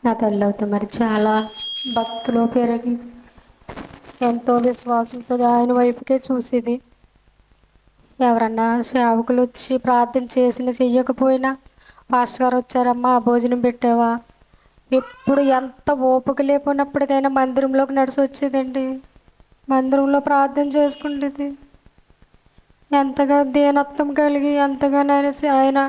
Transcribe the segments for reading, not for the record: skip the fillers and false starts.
నా తల్లి అయితే మరి చాలా భక్తిలో పెరిగి ఎంతో విశ్వాసంతో ఆయన వైపుకే చూసేది. ఎవరన్నా సేవకులు వచ్చి ప్రార్థన చేసిన చెయ్యకపోయినా పాస్టర్ గారు వచ్చారమ్మా భోజనం పెట్టావా, ఎప్పుడు ఎంత ఓపిక లేకపోయినప్పటికైనా మందిరంలోకి నడిచి వచ్చేదండి. మందిరంలో ప్రార్థన చేసుకుంటుంది. ఎంతగా దీనత్వం కలిగి ఎంతగా అనేసి ఆయన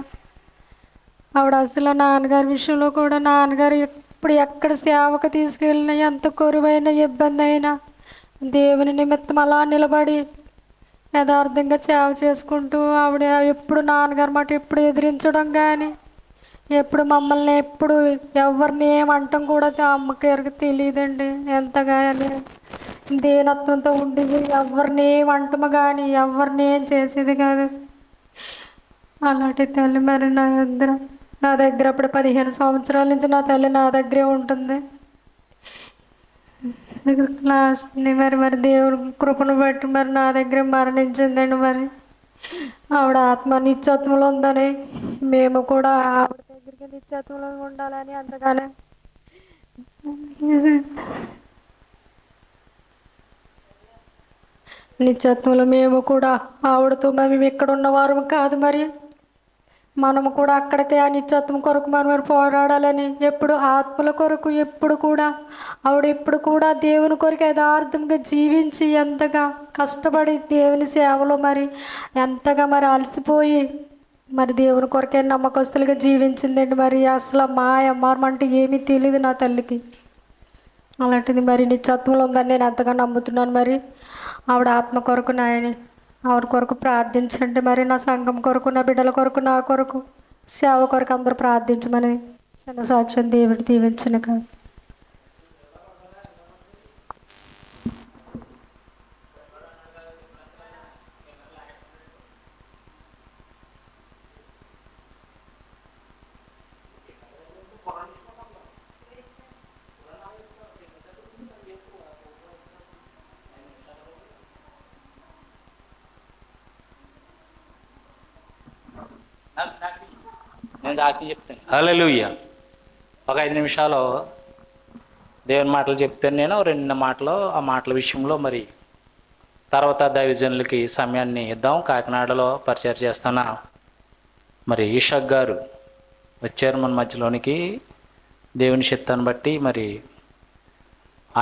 ఆవిడ అసలు నాన్నగారి విషయంలో కూడా నాన్నగారు ఇప్పుడు ఎక్కడ సేవకు తీసుకెళ్ళినా ఎంత కొరువైన ఇబ్బంది అయినా దేవుని నిమిత్తం అలా నిలబడి యథార్థంగా సేవ చేసుకుంటూ ఆవిడ ఎప్పుడు నాన్నగారు మాట ఎప్పుడు ఎదిరించడం కానీ ఎప్పుడు మమ్మల్ని ఎప్పుడు ఎవరిని ఏమంటాం కూడా అమ్మగారికి తెలియదండి. ఎంతగా దీనత్వంతో ఉండేది. ఎవరిని ఏమంటాము కానీ ఎవరిని ఏం చేసేది కాదు. అలాంటి తల్లి మరి నా దగ్గర అప్పుడు 15 సంవత్సరాల నుంచి నా తల్లి నా దగ్గరే ఉంటుంది. లాస్ట్ని మరి దేవుడి కృపను బట్టి మరి నా దగ్గర మరణించిందండి. మరి ఆవిడ ఆత్మ నిత్యత్వంలో ఉందని మేము కూడా ఆవిడ దగ్గరికి నిత్యత్వంలో ఉండాలని అంతగానే నిత్యత్వంలో మేము కూడా ఆవిడతో మేము ఇక్కడ ఉన్నవారు కాదు. మరి మనము కూడా అక్కడికి ఆ నిత్యత్వం కొరకు మనం పోరాడాలని ఎప్పుడు ఆత్మల కొరకు ఎప్పుడు కూడా ఆవిడ ఎప్పుడు కూడా దేవుని కొరకు యథార్థంగా జీవించి ఎంతగా కష్టపడి దేవుని సేవలో మరి ఎంతగా మరి అలసిపోయి మరి దేవుని కొరకే నమ్మకస్తులుగా జీవించిందండి. మరి అసలు మాయ అంటే ఏమీ తెలియదు నా తల్లికి. అలాంటిది మరి నిత్యత్వంలో ఉందని నేను ఎంతగా నమ్ముతున్నాను. మరి ఆవిడ ఆత్మ కొరకు ఆవిడ కొరకు ప్రార్థించండి. మరి నా సంఘం కొరకు నా బిడ్డల కొరకు నా కొరకు సేవ కొరకు అందరూ ప్రార్థించమని చిన్న సాక్ష్యం దేవుడు దీవించను కాదు. నేను దాకి చెప్తాను. హల్లెలూయా. ఒక 5 నిమిషాలు దేవుని మాటలు చెప్తాను. నేను 2 మాటలు ఆ మాటల విషయంలో మరి తర్వాత దైవజనులకి సమయాన్ని ఇద్దాం. కాకినాడలో పరిచయం చేస్తున్న మరి ఇషక్ గారు వచ్చారు మన మధ్యలోనికి. దేవుని చిత్తాన్ని బట్టి మరి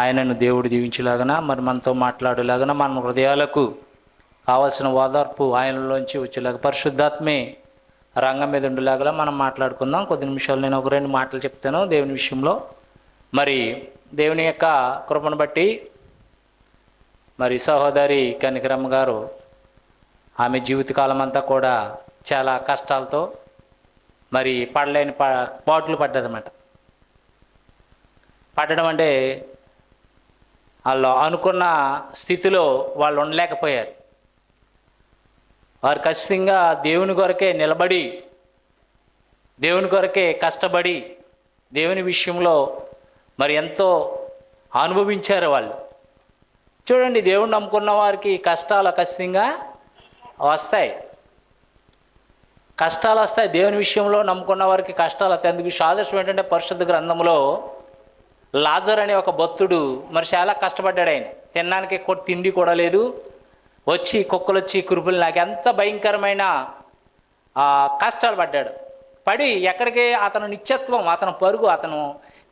ఆయనను దేవుడు దీవించేలాగన మరి మనతో మాట్లాడేలాగన మన హృదయాలకు కావాల్సిన ఓదార్పు ఆయనలోంచి వచ్చేలాగా పరిశుద్ధాత్మే రంగం మీద ఉండేలాగా మనం మాట్లాడుకుందాం. కొద్ది నిమిషాలు నేను ఒక 2 మాటలు చెప్తాను దేవుని విషయంలో. మరి దేవుని యొక్క కృపను బట్టి మరి సహోదరి కనికరమ్మ గారు ఆమె జీవితకాలం అంతా కూడా చాలా కష్టాలతో మరి పడలేని పాటలు పడ్డదన్నమాట. పడడం అంటే వాళ్ళు అనుకున్న స్థితిలో వాళ్ళు ఉండలేకపోయారు. వారు ఖచ్చితంగా దేవుని కొరకే నిలబడి దేవుని కొరకే కష్టపడి దేవుని విషయంలో మరి ఎంతో అనుభవించారు వాళ్ళు. చూడండి, దేవుని నమ్ముకున్న వారికి కష్టాలు ఖచ్చితంగా వస్తాయి. కష్టాలు వస్తాయి. దేవుని విషయంలో నమ్ముకున్న వారికి కష్టాలు వస్తాయి. అందుకు సాదృశ్యం ఏంటంటే పరిశుద్ధ గ్రంథంలో లాజర్ అనే ఒక భక్తుడు మరి చాలా కష్టపడ్డాడు. ఆయన తినడానికి తిండి కూడా లేదు. వచ్చి కుక్కలు వచ్చి కురుపులు నాకు ఎంత భయంకరమైన కష్టాలు పడ్డాడు. పడి ఎక్కడికి అతను నిత్యత్వం, అతను పరుగు, అతను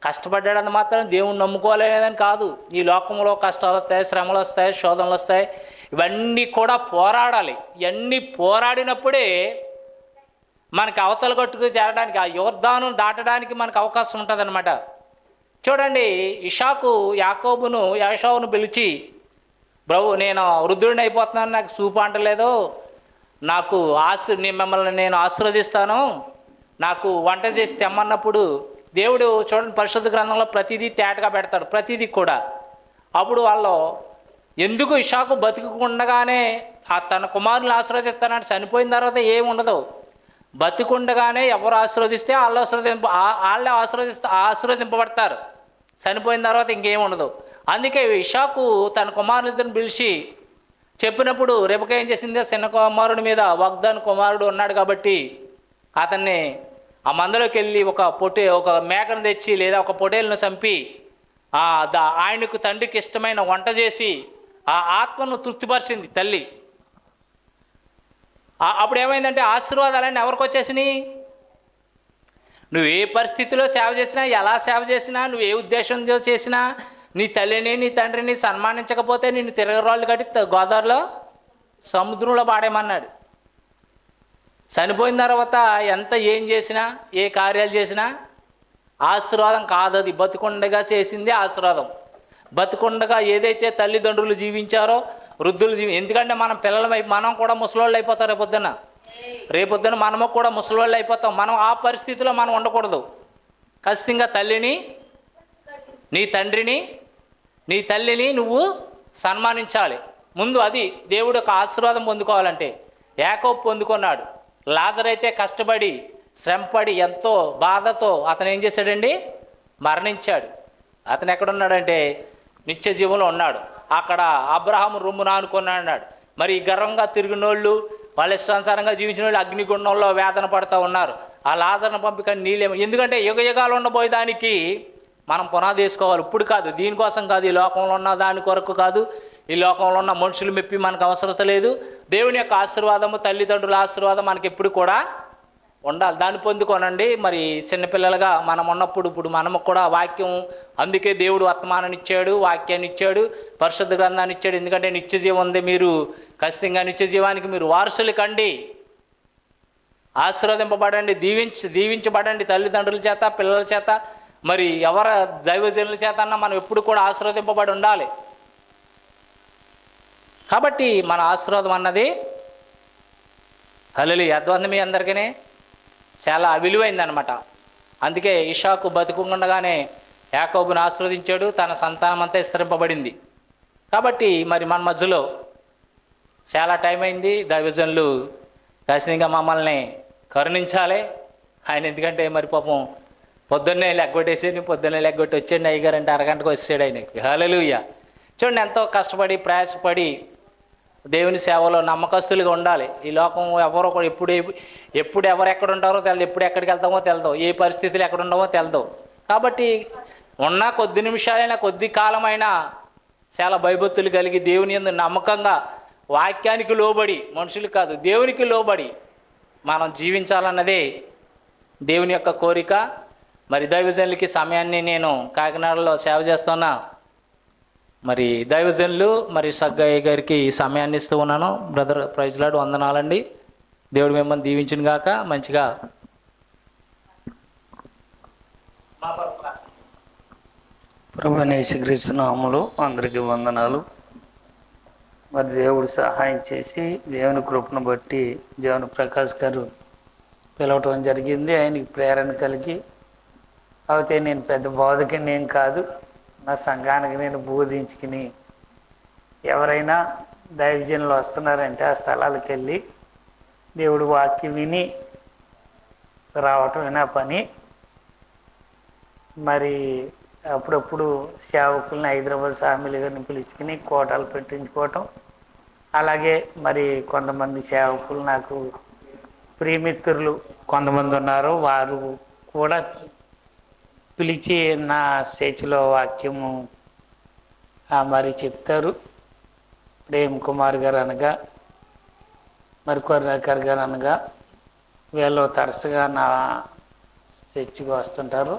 కష్టపడ్డాడని మాత్రం దేవుణ్ణి నమ్ముకోలేదని కాదు. ఈ లోకంలో కష్టాలు వస్తాయి, శ్రమలు వస్తాయి, శోధనలు వస్తాయి. ఇవన్నీ కూడా పోరాడాలి. ఇవన్నీ పోరాడినప్పుడే మనకి అవతల గట్టుకు చేరడానికి, ఆ యోర్దాను దాటడానికి మనకు అవకాశం ఉంటుందన్నమాట. చూడండి, ఇషాకు యాకోబును యాషావును పిలిచి, ప్రభు నేను వృద్ధుడిని అయిపోతున్నాను, నాకు సూపు అంటలేదు, నాకు మిమ్మల్ని నేను ఆశీర్వదిస్తాను, నాకు వంట చేసి తెమ్మన్నప్పుడు దేవుడు చూడండి పరిశుద్ధ గ్రంథంలో ప్రతిదీ తేటగా పెడతాడు, ప్రతిదీ కూడా. అప్పుడు వాళ్ళు ఎందుకు ఇషాకు బతికుండగానే తన కుమారుని ఆశీర్వదిస్తానంటే చనిపోయిన తర్వాత ఏమి ఉండదు. బతికుండగానే ఎవరు ఆశీర్వదిస్తే వాళ్ళే ఆశీర్వదింపబడతారు. చనిపోయిన తర్వాత ఇంకేం ఉండదు. అందుకే ఇషాకు తన కుమారుడిని పిలిచి చెప్పినప్పుడు రెబెకా ఏం చేసింది, చిన్న కుమారుడి మీద వాగ్దాన కుమారుడు ఉన్నాడు కాబట్టి అతన్ని ఆ మందలోకి వెళ్ళి ఒక మేకను తెచ్చి లేదా ఒక పొటేలును చంపి ఆయనకు తండ్రికి ఇష్టమైన వంట చేసి ఆ ఆత్మను తృప్తిపరిచింది తల్లి. అప్పుడు ఏమైందంటే ఆశీర్వాదాలన్నీ ఎవరికి వచ్చేసినాయి? నువ్వు ఏ పరిస్థితిలో సేవ చేసినా, ఎలా సేవ చేసినా, నువ్వు ఏ ఉద్దేశంతో చేసినా, నీ తల్లిని నీ తండ్రిని సన్మానించకపోతే నిన్ను తిరగరాళ్ళు కట్టి గోదావరిలో సముద్రంలో పాడేమన్నాడు. చనిపోయిన తర్వాత ఏం చేసినా, ఏ కార్యాలు చేసినా ఆశీర్వాదం కాదు. అది బతికుండగా చేసిందే ఆశీర్వాదం. బతికుండగా ఏదైతే తల్లిదండ్రులు జీవించారో, వృద్ధులు ఎందుకంటే మనం పిల్లలమై మనం కూడా ముసలోళ్ళు అయిపోతాం రేపొద్దున మనము కూడా ముసలోళ్ళు అయిపోతాం. మనం ఆ పరిస్థితిలో మనం ఉండకూడదు. ఖచ్చితంగా తల్లిని, నీ తండ్రిని, నీ తల్లిని నువ్వు సన్మానించాలి. ముందు అది దేవుడు ఒక ఆశీర్వాదం పొందుకోవాలంటే యాకోబు పొందుకున్నాడు. లాజరు అయితే కష్టపడి శ్రమపడి ఎంతో బాధతో అతను ఏం చేశాడండి? మరణించాడు. అతను ఎక్కడున్నాడంటే నిత్య జీవంలో ఉన్నాడు. అక్కడ అబ్రహాము రొమ్మున అనుకున్నాడు అన్నాడు. మరి గర్వంగా తిరిగినోళ్ళు, వాళ్ళ ఇష్టానుసారంగా జీవించిన వాళ్ళు అగ్నిగుండంలో వేదన పడుతూ ఉన్నారు. ఆ లాజరును పంపిక నీళ్ళేమో, ఎందుకంటే యుగాలు ఉండబోయేదానికి మనం పునాది వేసుకోవాలి. ఇప్పుడు కాదు, దీనికోసం కాదు, ఈ లోకంలో ఉన్న దాని కొరకు కాదు, ఈ లోకంలో ఉన్న మనుషులు మెప్పి మనకు అవసరత లేదు. దేవుని యొక్క ఆశీర్వాదము, తల్లిదండ్రుల ఆశీర్వాదం మనకి ఎప్పుడు కూడా ఉండాలి. దాన్ని పొందుకోనండి. మరి చిన్నపిల్లలుగా మనం ఉన్నప్పుడు ఇప్పుడు మనము కూడా వాక్యం, అందుకే దేవుడు వర్తమానాన్ని ఇచ్చాడు, వాక్యాన్ని ఇచ్చాడు, పరిశుద్ధ గ్రంథాన్ని ఇచ్చాడు. ఎందుకంటే నిత్య జీవం ఉంది. మీరు ఖచ్చితంగా నిత్య జీవానికి మీరు వారసులు కండి, ఆశీర్వదింపబడండి, దీవించబడండి తల్లిదండ్రుల చేత, పిల్లల చేత, మరి ఎవరి దైవజనుల చేత అన్నా మనం ఎప్పుడు కూడా ఆశీర్వదింపబడి ఉండాలి. కాబట్టి మన ఆశీర్వాదం అన్నది హల్లెలూయా అద్వంతం మీ అందరికీ చాలా విలువైందనమాట. అందుకే ఇషాకు బతుకుండగానే యాకోబును ఆశీర్వదించాడు, తన సంతానం అంతా విస్తరింపబడింది. కాబట్టి మరి మన మధ్యలో చాలా టైం అయింది. దైవజనులు ఖచ్చితంగా మమ్మల్ని కరుణించాలి. ఆయన ఎందుకంటే మరి పాపం పొద్దున్నే లెగ్గొట్టి వచ్చాడు అయ్యగారు అంటే అరగంటకు వచ్చాడు ఆయనకి. హల్లెలూయా. చూడండి, ఎంతో కష్టపడి ప్రయాసపడి దేవుని సేవలో నమ్మకస్తులుగా ఉండాలి. ఈ లోకం ఎవరో కూడా ఎప్పుడు ఎవరు ఎక్కడ ఉంటారో తెలియదు, ఎప్పుడు ఎక్కడికి వెళ్తామో తెలదు, ఏ పరిస్థితులు ఎక్కడ ఉండమో తెలదు. కాబట్టి ఉన్న కొద్ది నిమిషాలైనా, కొద్ది కాలమైనా చాలా భయభక్తులు కలిగి దేవుని యందు నమ్మకంగా, వాక్యానికి లోబడి, మనుషులు కాదు దేవునికి లోబడి మనం జీవించాలన్నదే దేవుని యొక్క కోరిక. మరి దైవజనులకి సమయాన్ని నేను కాకినాడలో సేవ చేస్తున్నా. మరి దైవజనులు మరి సగ్గయ్య గారికి ఈ సమయాన్ని ఇస్తూ ఉన్నాను. బ్రదర్ ప్రైజ్ లార్డ్, వందనాలండి. దేవుడు మిమ్మల్ని దీవించును గాక. మంచిగా ప్రభువైన యేసుక్రీస్తు నామములో అందరికీ వందనాలు. మరి దేవుడు సహాయం చేసి దేవుని కృపను బట్టి దేవుని ప్రకాష్ గారు పిలవటం జరిగింది. ఆయనకి ప్రేరణ కలిగి, అయితే నేను పెద్ద బోధకుని ఏం కాదు, నా సంఘానికి నేను బోధించుకుని ఎవరైనా దైవజనులు వస్తున్నారంటే ఆ స్థలాలకు వెళ్ళి దేవుడు వాక్యం విని రావటం నా పని. మరి అప్పుడప్పుడు సేవకుల్ని హైదరాబాద్ సామిలు గారిని పిలుచుకుని కోటాలు పెట్టించుకోవటం, అలాగే మరి కొంతమంది సేవకులు నాకు ప్రియమిత్రులు కొంతమంది ఉన్నారు, వారు కూడా పిలిచి నా స్టేజ్లో వాక్యము మరి చెప్తారు. ప్రేమ్ కుమార్ గారు అనగా, మరి కొర్రాకర్ గారు అనగా, వీళ్ళు తరచుగా నా చర్చికి వస్తుంటారు.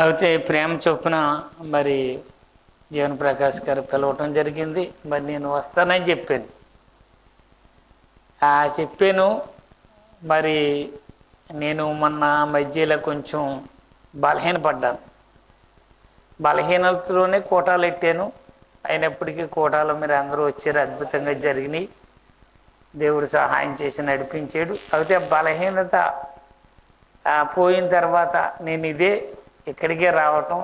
అయితే ప్రేమ చొప్పున మరి జీవన్ ప్రకాష్ గారు పిలవటం జరిగింది. మరి నేను వస్తానని చెప్పాను. చెప్పాను. మరి నేను మొన్న మధ్యలో కొంచెం బలహీనపడ్డాను. బలహీనతలోనే కోటాలు పెట్టాను. అయినప్పటికీ కోటాలో మీరు అందరూ వచ్చారు, అద్భుతంగా జరిగినాయి, దేవుడు సహాయం చేసి నడిపించాడు. అయితే బలహీనత పోయిన తర్వాత నేను ఇక్కడికే రావటం,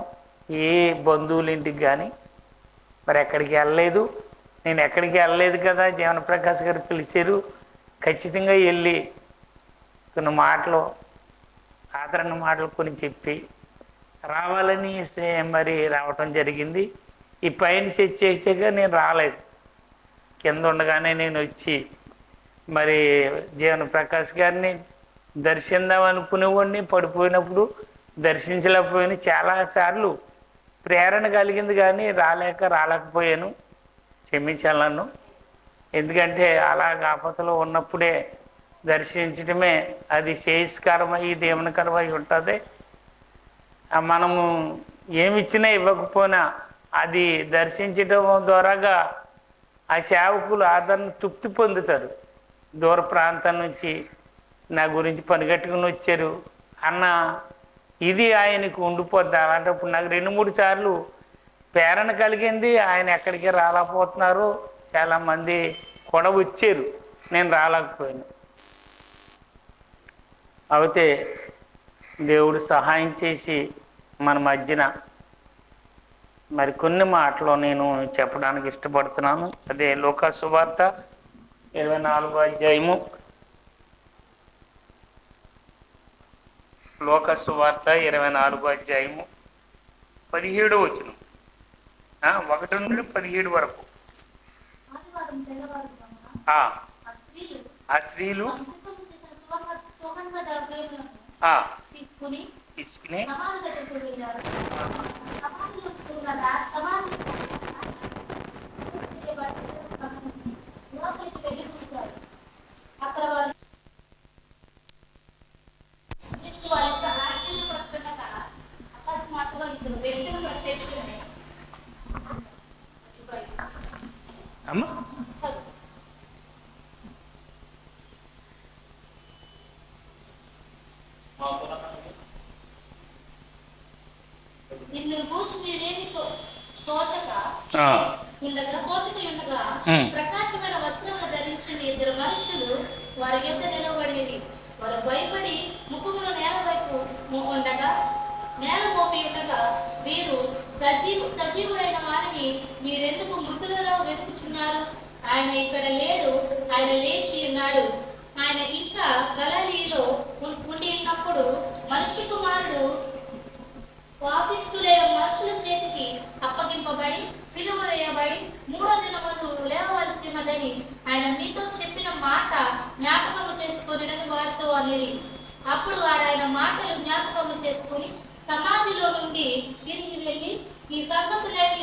ఏ బంధువుల ఇంటికి కానీ మరి ఎక్కడికి వెళ్ళలేదు. నేను ఎక్కడికి వెళ్ళలేదు కదా, జీవన ప్రకాష్ గారు పిలిచారు, ఖచ్చితంగా వెళ్ళి కొన్ని మాటలు, ఆదరణ మాటలు కొన్ని చెప్పి రావాలని మరి రావటం జరిగింది. ఈ పైన వచ్చాక నేను రాలేదు, కింద ఉండగానే నేను వచ్చి మరి జీవన ప్రకాష్ గారిని దర్శిందాం అనుకునేవాడిని, పడిపోయినప్పుడు దర్శించలేకపోయాను. చాలాసార్లు ప్రేరణ కలిగింది కానీ రాలేకపోయాను. క్షమించాలి నన్ను. ఎందుకంటే అలాగ ఆపదలో ఉన్నప్పుడే దర్శించడమే అది శ్రేయస్కరమై దేవునికరమై ఉంటుంది. మనము ఏమిచ్చినా ఇవ్వకపోయినా అది దర్శించడం ద్వారాగా ఆ సేవకులు ఆదరణ తృప్తి పొందుతారు. దూర ప్రాంతం నుంచి నా గురించి పనిగట్టుకుని వచ్చారు అన్న ఇది ఆయనకు ఉండిపోద్ది. అలాంటప్పుడు నాకు 2-3 సార్లు ప్రేరణ కలిగింది. ఆయన ఎక్కడికి రాలేకపోతున్నారు, చాలామంది కూడా వచ్చారు, నేను రాలేకపోయాను. అయితే దేవుడు సహాయం చేసి మన మధ్యన మరికొన్ని మాటలు నేను చెప్పడానికి ఇష్టపడుతున్నాను. అదే లూకా సువార్త 24వ అధ్యాయము. లూకా సువార్త 24వ అధ్యాయము 17వ వచనం, 1 నుండి 17 వరకు. ఆ స్త్రీలు తీసుకుని అమ్మా ఇందులో కూర్చు మీరేమి తోచక ఉండగా ప్రకాశమైన వస్త్రములు ధరించిన 2 మనుషులు వారి యొద్ద నిలబడేది. వారు భయపడి ముఖమును నేల వైపు ఉండగా నేల మోపి ఉండగా, వీరు సజీవుడైన వారిని మీరెందుకు మృతులలో వెతుకుచున్నారు? ఆయన ఇక్కడ లేడు, ఆయన లేచి ఉన్నాడు. ఆయన ఇంకా గలిలయలో ఉండి ఉన్నప్పుడు మనుష్య కుమారుడు పాపిష్ఠులైన మనుషుల చేతికి అప్పగింపబడి సిలువ వేయబడి 3వ దినమందు లేవవలసి ఉన్నదని ఆయన మీతో చెప్పిన మాట జ్ఞాపకము చేసుకొనిడని వారితో అనేది. అప్పుడు వారు ఆయన మాటలు జ్ఞాపకము చేసుకుని సమాధిలో నుండి తిరిగి వెళ్ళి ఈ సంగతులన్నీ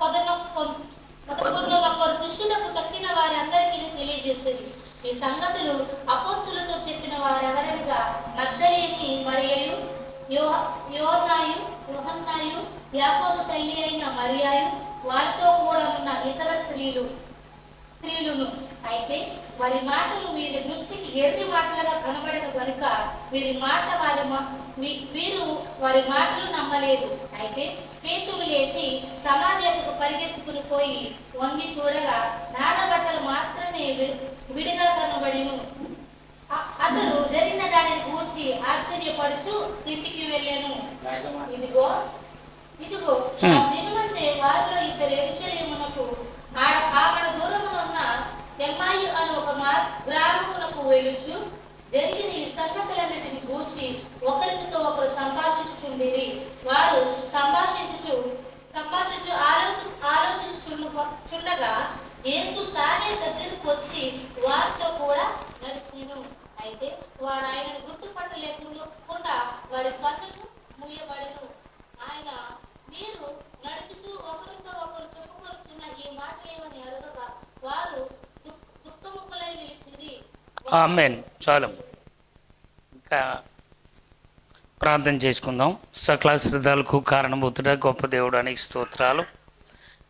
11 శిష్యులకు తక్కిన వారి అందరికీ తెలియజేసేది. ఈ సంగతులు అపోస్తులతో చెప్పిన వారెవరనగా మగ్దలేని మరియయు, యోహన్నాయు, యాకోబు తల్లి అయిన మరియాయు, వారితో కూడా ఉన్న ఇతర స్త్రీలును. అయితే వారి మాటలు వీరి దృష్టికి ఎర్రి మాటలుగా కనబడిన కనుక వీరు వారి మాటలు నమ్మలేదు. అయితే పేతురు లేచి సమాధి వద్దకు పరిగెత్తుకుని పోయి వంగి చూడగా నానబట్టలు మాత్రమే విడిగా కనబడెను. అతడు జరిగిన దానిని కూర్చి ఆశ్చర్యపడుచు ఇంటికి వెళ్ళాను. ఇదిగో దినమంతే వారిలో 2 యెరూషలేమునకు ఆమడ దూరమునున్న ఎమ్మాయి అని ఒక గ్రామమునకు వెళ్ళుచు జరిగిన ఈ సంగతులన్నిటిని కూర్చి ఒకరితో ఒకరు సంభాషించుచుండిరి. వారు సంభాషించుచు ఆలోచించుచుండగా యేసు తానే దగ్గరకు వచ్చి వారితో కూడా నడిచెను. అయితే వారు ఆయనను గుర్తుపట్టలేకుండా వారి కన్నులు మూయబడెను. ఆయన మీరు నడుచుచు ఒకరితో ఒకరు చెప్పుకొస్తున్న ఈ మాటలేమని అడగగా వారు దుఃఖముఖులై నిలిచిరి. ఆమేన్. చాలు, ఇంకా ప్రార్థన చేసుకుందాం. సకల శ్రద్ధలకు కారణభూతుడ గొప్ప దేవుడు నీకు స్తోత్రాలు.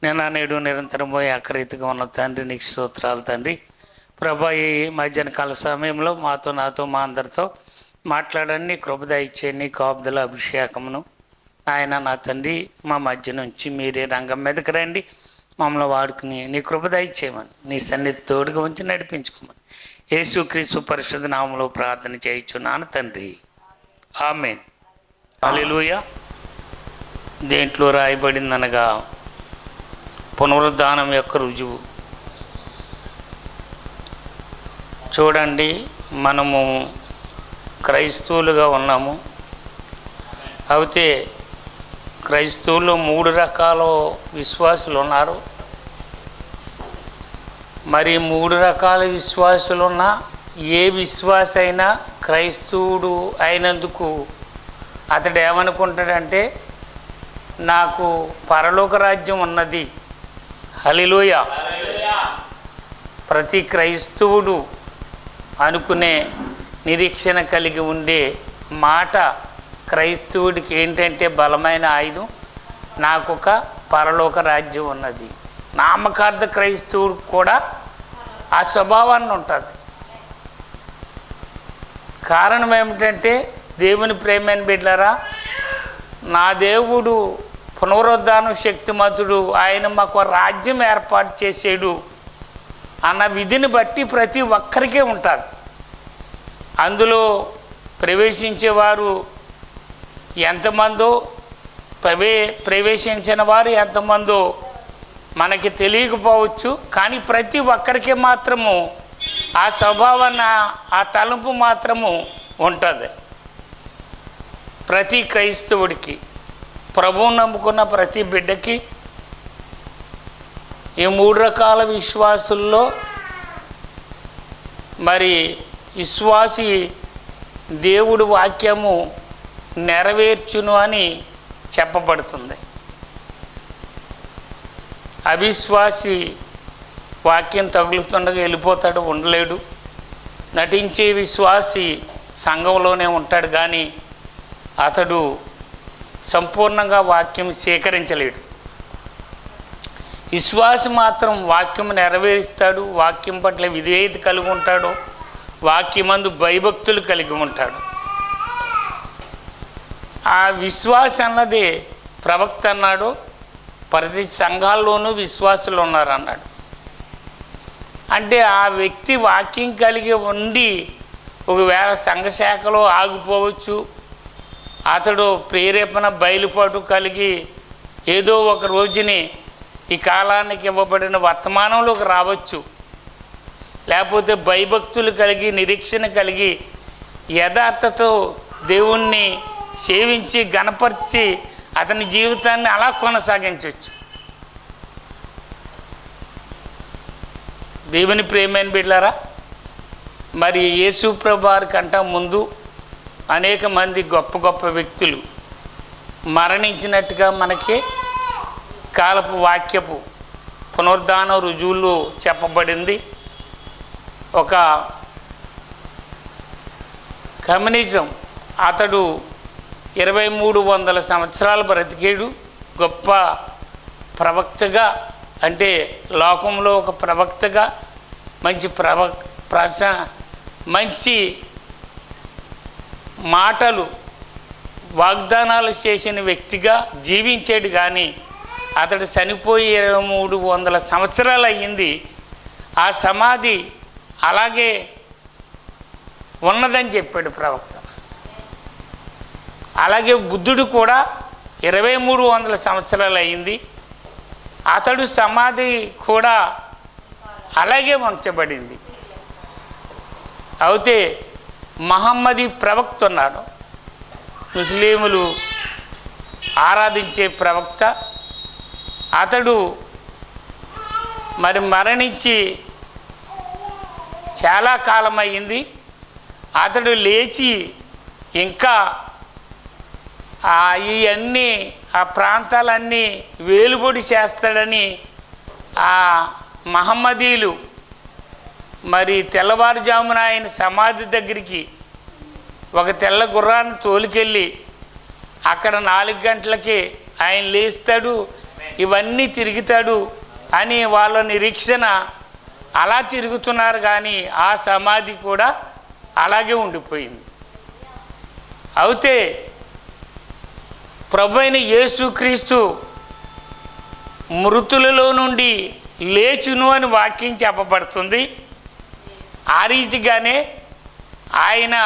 నేను నేడు నిరంతరం పోయి అక్కరీతిగా ఉన్న తండ్రి నీకు స్తోత్రాలు తండ్రి. ప్రభా, ఈ మధ్యాహ్న కాల సమయంలో నాతో మా అందరితో మాట్లాడండి. నీ కృప దయచే నీ కాపుదల అభిషేకమును ఆయన నా తండ్రి మా మధ్య నుంచి మీరే రంగం మీదకి రండి, మమ్మల్ని వాడుకుని నీ కృప దయచేయమని నీ సన్నిధి తోడుగా ఉంచి నడిపించుకోమని యేసుక్రీస్తు పరిశుద్ధ నామములో ప్రార్థన చేయుచున్నాను తండ్రి. ఆమేన్. హల్లెలూయా. దేంట్లో రాయబడిందనగా పునరుద్ధానం యొక్క రుజువు. చూడండి, మనము క్రైస్తవులుగా ఉన్నాము. అయితే క్రైస్తవులు 3 రకాల విశ్వాసులు ఉన్నారు. మరి 3 రకాల విశ్వాసులు ఉన్న ఏ విశ్వాస అయినా క్రైస్తవుడు అయినందుకు అతడు ఏమనుకుంటాడంటే నాకు పరలోక రాజ్యం ఉన్నది. హల్లెలూయా. ప్రతి క్రైస్తవుడు అనుకునే నిరీక్షణ కలిగి ఉండే మాట క్రైస్తవుడికి ఏంటంటే బలమైన ఆయుధం, నాకొక పరలోక రాజ్యం ఉన్నది. నామకార్థ క్రైస్తవుడు కూడా ఆ స్వభావాన్ని ఉంటుంది. కారణం ఏమిటంటే దేవుని ప్రేమైన బిడ్డలారా, నా దేవుడు పునరుద్ధానం శక్తిమంతుడు, ఆయన మాకు రాజ్యం ఏర్పాటు చేసాడు అన్న విధిని బట్టి ప్రతి ఒక్కరికే ఉంటుంది. అందులో ప్రవేశించేవారు ఎంతమందో, ప్రవేశించిన వారు ఎంతమందో మనకి తెలియకపోవచ్చు. కానీ ప్రతి ఒక్కరికి మాత్రము ఆ స్వభావాన్ని, ఆ తలంపు మాత్రము ఉంటుంది. ప్రతి క్రైస్తవుడికి, ప్రభువుని నమ్ముకున్న ప్రతి బిడ్డకి ఈ 3 రకాల విశ్వాసుల్లో మరి విశ్వాసి దేవుడు వాక్యము నెరవేర్చును అని చెప్పబడుతుంది. అవిశ్వాసి వాక్యం తగులుతుండగా వెళ్ళిపోతాడు, ఉండలేడు. నటించే విశ్వాసి సంఘంలోనే ఉంటాడు, కానీ అతడు సంపూర్ణంగా వాక్యం స్వీకరించలేడు. విశ్వాసి మాత్రం వాక్యం నెరవేరుస్తాడు, వాక్యం పట్ల విధేయత కలిగి ఉంటాడు, వాక్యమందు భయభక్తులు కలిగి ఉంటాడు. ఆ విశ్వాస అన్నది ప్రవక్త అన్నాడు, ప్రతి సంఘాల్లోనూ విశ్వాసులు ఉన్నారన్నాడు. అంటే ఆ వ్యక్తి వాక్యం కలిగి ఉండి ఒకవేళ సంఘశాఖలో ఆగిపోవచ్చు, అతడు ప్రేరేపణ బయలుపాటు కలిగి ఏదో ఒక రోజుని ఈ కాలానికి ఇవ్వబడిన వర్తమానంలోకి రావచ్చు. లేకపోతే భయభక్తులు కలిగి నిరీక్షణ కలిగి యథార్థతో దేవుణ్ణి సేవించి గణపరిచి అతని జీవితాన్ని అలా కొనసాగించవచ్చు. దేవుని ప్రేమైన బిడ్డలారా, మరి యేసు ప్రభువు వారి కంటే ముందు అనేక మంది గొప్ప గొప్ప వ్యక్తులు మరణించినట్టుగా మనకి కాలపు వాక్యపు పునరుద్ధాన రుజువులు చెప్పబడింది. ఒక కమ్యూనిజం అతడు 2300 సంవత్సరాలు బ్రతికేడు. గొప్ప ప్రవక్తగా, అంటే లోకంలో ఒక ప్రవక్తగా, మంచి మంచి మాటలు వాగ్దానాలు చేసిన వ్యక్తిగా జీవించాడు. కానీ అతడు చనిపోయి 2300 సంవత్సరాలు అయ్యింది. ఆ సమాధి అలాగే ఉన్నదని చెప్పాడు ప్రవక్త. అలాగే బుద్ధుడు కూడా 2300 సంవత్సరాలు అయ్యింది, అతడు సమాధి కూడా అలాగే ఉంచబడింది. అయితే మహమ్మదీ ప్రవక్త ఉన్నాడు, ముస్లింలు ఆరాధించే ప్రవక్త. అతడు మరి మరణించి చాలా కాలం అయ్యింది. అతడు లేచి ఇంకా ఇవన్నీ ఆ ప్రాంతాలన్నీ వేలుబడి చేస్తాడని ఆ మహమ్మదీలు మరి తెల్లవారుజామున ఆయన సమాధి దగ్గరికి ఒక తెల్ల గుర్రాన్ని తోలుకెళ్ళి అక్కడ 4 గంటలకి ఆయన లేస్తాడు, ఇవన్నీ తిరుగుతాడు అని వాళ్ళ నిరీక్షణ. అలా తిరుగుతున్నారు, కానీ ఆ సమాధి కూడా అలాగే ఉండిపోయింది. అయితే ప్రభువైన యేసుక్రీస్తు మృతులలో నుండి లేచును అని వాక్యం చెప్పబడుతుంది. ఆ రీతిగానే ఆయన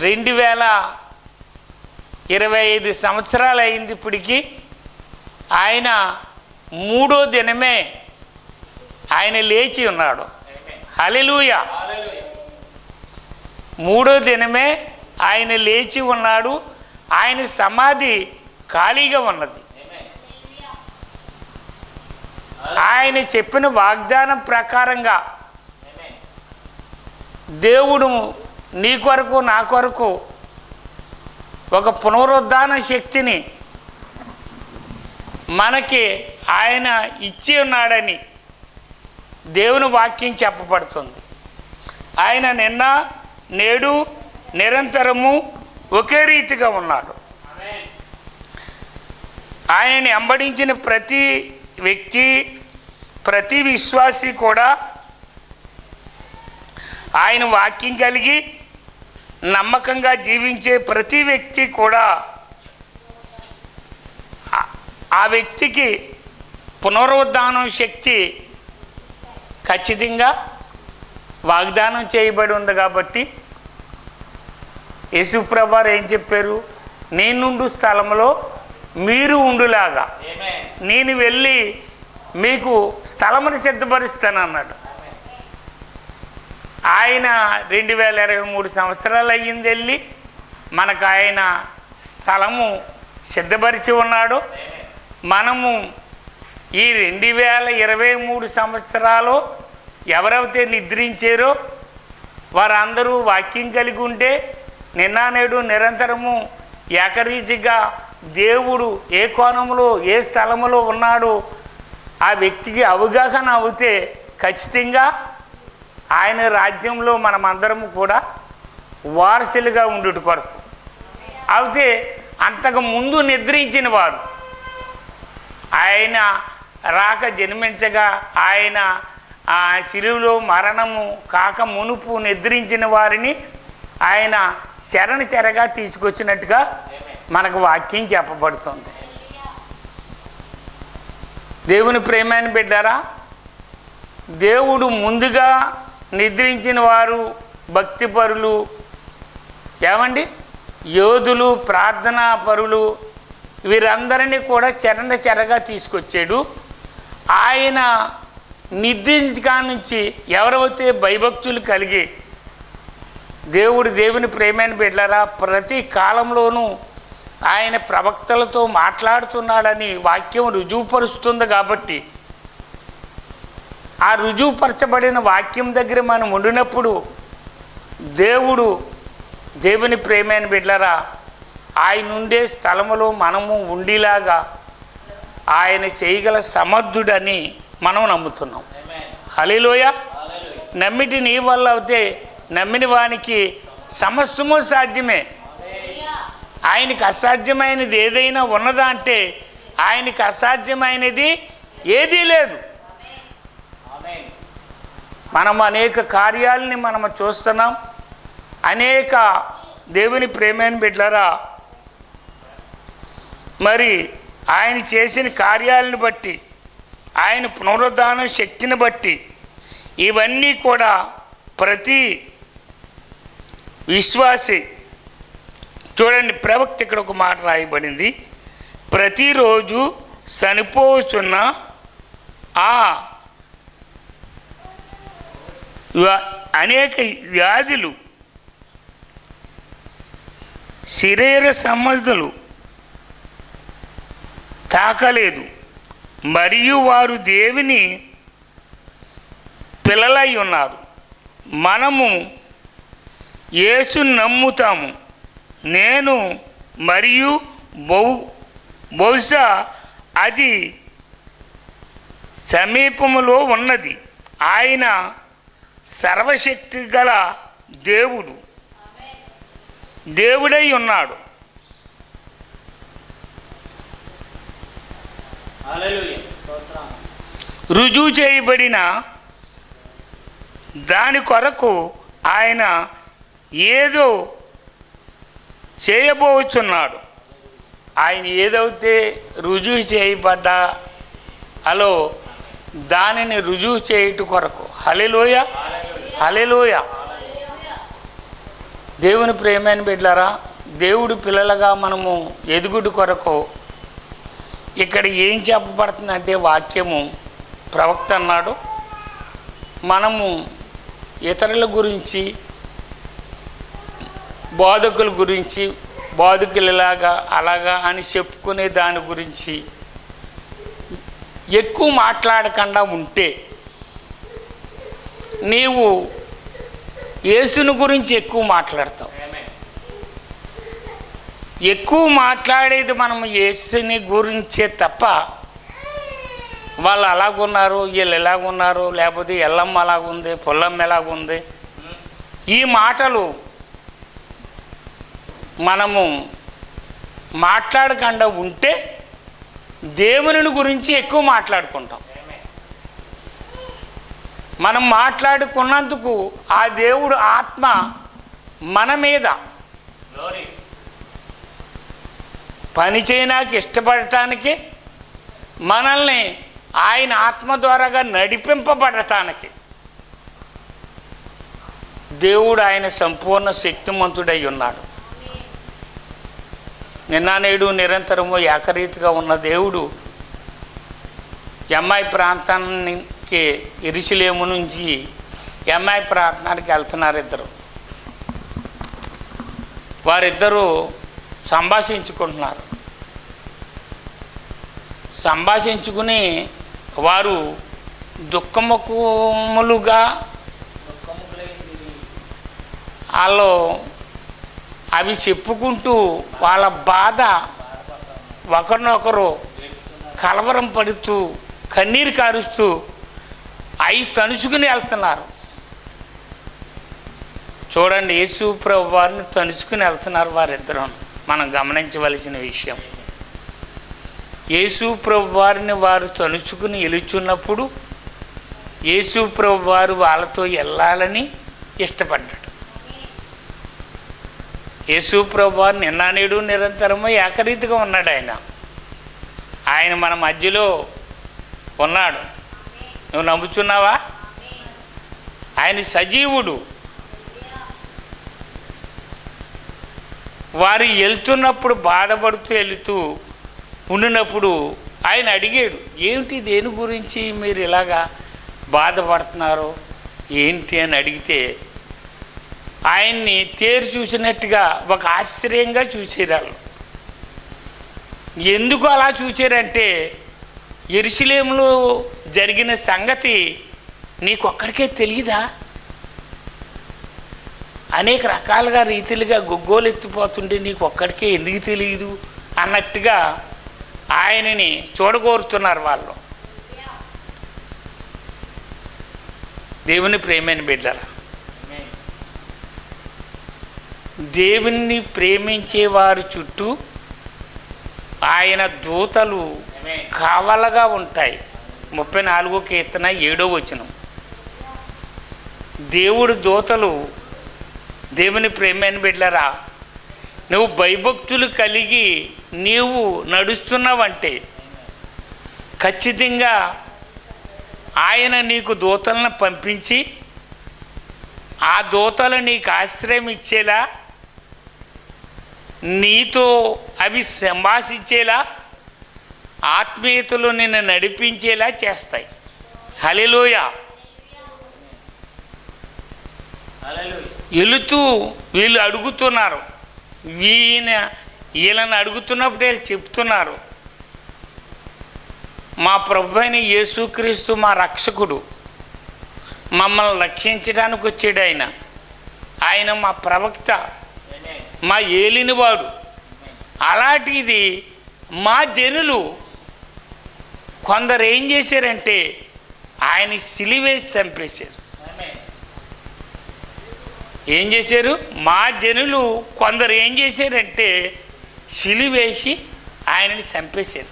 2025 సంవత్సరాలు అయింది ఇప్పటికి. ఆయన 3వ దినమే ఆయన లేచి ఉన్నాడు. హల్లెలూయా. 3వ దినమే ఆయన లేచి ఉన్నాడు. ఆయన సమాధి ఖాళీగా ఉన్నది. ఆయన చెప్పిన వాగ్దానం ప్రకారంగా దేవుడు నీ కొరకు నా కొరకు ఒక పునరుద్ధాన శక్తిని మనకి ఆయన ఇచ్చి ఉన్నాడని దేవుని వాక్యం చెప్పబడుతుంది. ఆయన నిన్న నేడు నిరంతరము ఒకే రీతిగా ఉన్నాడు. ఆయనని వెంబడించిన ప్రతి వ్యక్తి, ప్రతి విశ్వాసి కూడా ఆయన వాక్యం కలిగి నమ్మకంగా జీవించే ప్రతి వ్యక్తి కూడా ఆ వ్యక్తికి పునరుద్ధానం శక్తి ఖచ్చితంగా వాగ్దానం చేయబడి ఉంది. కాబట్టి యేసుప్రభువారు ఏం చెప్పారు? నేనుండు స్థలంలో మీరు ఉండులాగా నేను వెళ్ళి మీకు స్థలమును సిద్ధపరుస్తానన్నాడు. ఆయన 2023 సంవత్సరాలు అయ్యింది వెళ్ళి మనకు ఆయన స్థలము సిద్ధపరిచి ఉన్నాడు. మనము ఈ 2023 సంవత్సరాలు ఎవరైతే నిద్రించారో వారందరూ వాక్యం కలిగి ఉంటే నిన్న నేడు నిరంతరము ఏకరీతిగా దేవుడు ఏ కోణంలో ఏ స్థలములో ఉన్నాడో ఆ వ్యక్తికి అవగాహన అవుతే ఖచ్చితంగా ఆయన రాజ్యంలో మనమందరము కూడా వారసులుగా ఉండుట కొరకు. అయితే అంతకు ముందు నిద్రించిన వారు ఆయన రాక జన్మించగా ఆయన ఆ శిలువలో మరణము కాక మునుపు నిద్రించిన వారిని ఆయన చెరగా తీసుకొచ్చినట్టుగా మనకు వాక్యం చెప్పబడుతుంది. దేవుని ప్రేమాన్ని బిడ్డారా, దేవుడు ముందుగా నిద్రించిన వారు భక్తిపరులు, ఏమండి యోధులు, ప్రార్థనా పరులు, వీరందరినీ కూడా చెరగా తీసుకొచ్చాడు. ఆయన నిద్రించగా నుంచి ఎవరైతే భయభక్తులు కలిగి దేవుని ప్రేమని బిడ్డలారా ప్రతి కాలంలోనూ ఆయన ప్రవక్తలతో మాట్లాడుతున్నాడని వాక్యం రుజువుపరుస్తుంది. కాబట్టి ఆ రుజువుపరచబడిన వాక్యం దగ్గర మనం ఉండినప్పుడు దేవుని ప్రేమని బిడ్డలారా ఆయన ఉండే స్థలములో మనము ఉండిలాగా ఆయన చేయగల సమర్థుడని మనం నమ్ముతున్నాం. హల్లెలూయా. నమ్మిటి నీ వల్ల అయితే నమ్మిన వానికి సమస్తము సాధ్యమే. ఆయనకి అసాధ్యమైనది ఏదైనా ఉన్నదా అంటే ఆయనకి అసాధ్యమైనది ఏదీ లేదు. మనం అనేక కార్యాలని మనము చూస్తున్నాం. అనేక దేవుని ప్రేమని బిడ్డలారా మరి ఆయన చేసిన కార్యాలను బట్టి ఆయన పునరుద్ధాన శక్తిని బట్టి ఇవన్నీ కూడా ప్రతి విశ్వాసి చూడండి. ప్రవక్త ఇక్కడ ఒక మాట రాయబడింది, ప్రతిరోజు చనిపోతున్న అనేక వ్యాధులు, శరీర సమస్యలు తాకలేదు, మరియు వారు దేవుని పిల్లలై ఉన్నారు. మనము యేసుని నమ్ముతాము. నేను మరియు బహుశా అది సమీపములో ఉన్నది. ఆయన సర్వశక్తి గల దేవుడై ఉన్నాడు. రుజువు చేయబడిన దాని కొరకు ఆయన ఏదో చేయబోచున్నాడు. ఆయన ఏదైతే రుజువు చేయబడ్డా అలో దానిని రుజువు చేయుట కొరకు. హల్లెలూయా, హల్లెలూయా. దేవుని ప్రేమని బిడ్డలారా దేవుడి పిల్లలుగా మనము ఎదుగుడు కొరకు ఇక్కడ ఏం చెప్పబడుతుందంటే వాక్యము ప్రవక్త అన్నాడు, మనము ఇతరుల గురించి బోధకుల గురించి బోధకులలాగా అలాగా అని చెప్పుకునే దాని గురించి ఎక్కువ మాట్లాడకుండా ఉంటే నీవు యేసుని గురించి ఎక్కువ మాట్లాడతాం. ఎక్కువ మాట్లాడేది మనం యేసుని గురించే తప్ప వాళ్ళు అలాగున్నారు, వీళ్ళు ఎలాగున్నారు, లేకపోతే ఎల్లమ్మ అలాగుంది, పొల్లమ్మ ఎలాగుంది, ఈ మాటలు మనము మాట్లాడకుండా ఉంటే దేవుని గురించి ఎక్కువ మాట్లాడుకుంటాం. మనం మాట్లాడుకున్నందుకు ఆ దేవుడు ఆత్మ మన మీద పని చేయడానికి ఇష్టపడటానికి, మనల్ని ఆయన ఆత్మ ద్వారాగా నడిపింపబడటానికి దేవుడు ఆయన సంపూర్ణ శక్తిమంతుడై ఉన్నాడు. నిన్న నేడు నిరంతరము ఏకరీతిగా ఉన్న దేవుడు ఎంఐ ప్రాంతానికి యెరూషలేము నుంచి ఎంఐ ప్రాంతానికి వెళ్తున్నారు ఇద్దరు. వారిద్దరూ సంభాషించుకుంటున్నారు. సంభాషించుకుని వారు దుఃఖముఖములుగా వాళ్ళు అవి చెప్పుకుంటూ వాళ్ళ బాధ ఒకరినొకరు కలవరం పడుతూ కన్నీరు కారుస్తూ అవి తణుచుకుని వెళ్తున్నారు. చూడండి, యేసు ప్రభు వారిని తణుచుకుని వెళ్తున్నారు వారిద్దరం. మనం గమనించవలసిన విషయం, యేసు ప్రభు వారిని వారు తణుచుకుని వెలుచున్నప్పుడు యేసు ప్రభు వారు వాళ్ళతో వెళ్ళాలని ఇష్టపడ్డాడు. యేసు ప్రభు వారు నిన్న నేడు నిరంతరము ఏకరీతిగా ఉన్నాడు. ఆయన మన మధ్యలో ఉన్నాడు. నువ్వు నమ్ముచున్నావా? ఆయన సజీవుడు. వారు వెళ్తున్నప్పుడు బాధపడుతూ వెళుతూ ఉండినప్పుడు ఆయన అడిగాడు, ఏమిటి, దేని గురించి మీరు ఇలాగా బాధపడుతున్నారు ఏంటి అని అడిగితే ఆయన్ని తేరు చూసినట్టుగా ఒక ఆశ్చర్యంగా చూసేరాళ్ళు. ఎందుకు అలా చూచారంటే, యెరూషలేములో జరిగిన సంగతి నీకు ఒక్కడికే తెలియదా? అనేక రకాలుగా రీతిలుగా గొగ్గోలు ఎత్తిపోతుంటే నీకు ఒక్కడికే ఎందుకు తెలియదు అన్నట్టుగా ఆయనని చూడగోరుతున్నారు వాళ్ళు. దేవుని ప్రేమైన బిడ్డలారా, దేవుణ్ణి ప్రేమించే వారి చుట్టూ ఆయన దూతలు కావలగా ఉంటాయి. 34వ కీర్తన 7వ వచనం. దేవుడు దూతలు, దేవుని ప్రేమైన బిడ్డలారా, నువ్వు భయభక్తులు కలిగి నీవు నడుస్తున్నావంటే ఖచ్చితంగా ఆయన నీకు దూతలను పంపించి ఆ దూతలు నీకు ఆశ్రయం ఇచ్చేలా, నీతో అవి సంభాషించేలా, ఆత్మీయతలో నిన్ను నడిపించేలా చేస్తాయి. హల్లెలూయా. వెళుతూ వీళ్ళు అడుగుతున్నారు, వీళ్ళని అడుగుతున్నప్పుడు వీళ్ళు చెప్తున్నారు, మా ప్రభు అయిన యేసుక్రీస్తు మా రక్షకుడు, మమ్మల్ని రక్షించడానికి వచ్చాడు. ఆయన మా ప్రవక్త, మా ఏలినవాడు. అలాంటిది మా జనులు కొందరు ఏం చేశారంటే ఆయన సిలివేసి చంపేశారు. ఏం చేశారు? మా జనులు కొందరు ఏం చేశారంటే సిలివేసి ఆయనని చంపేశారు.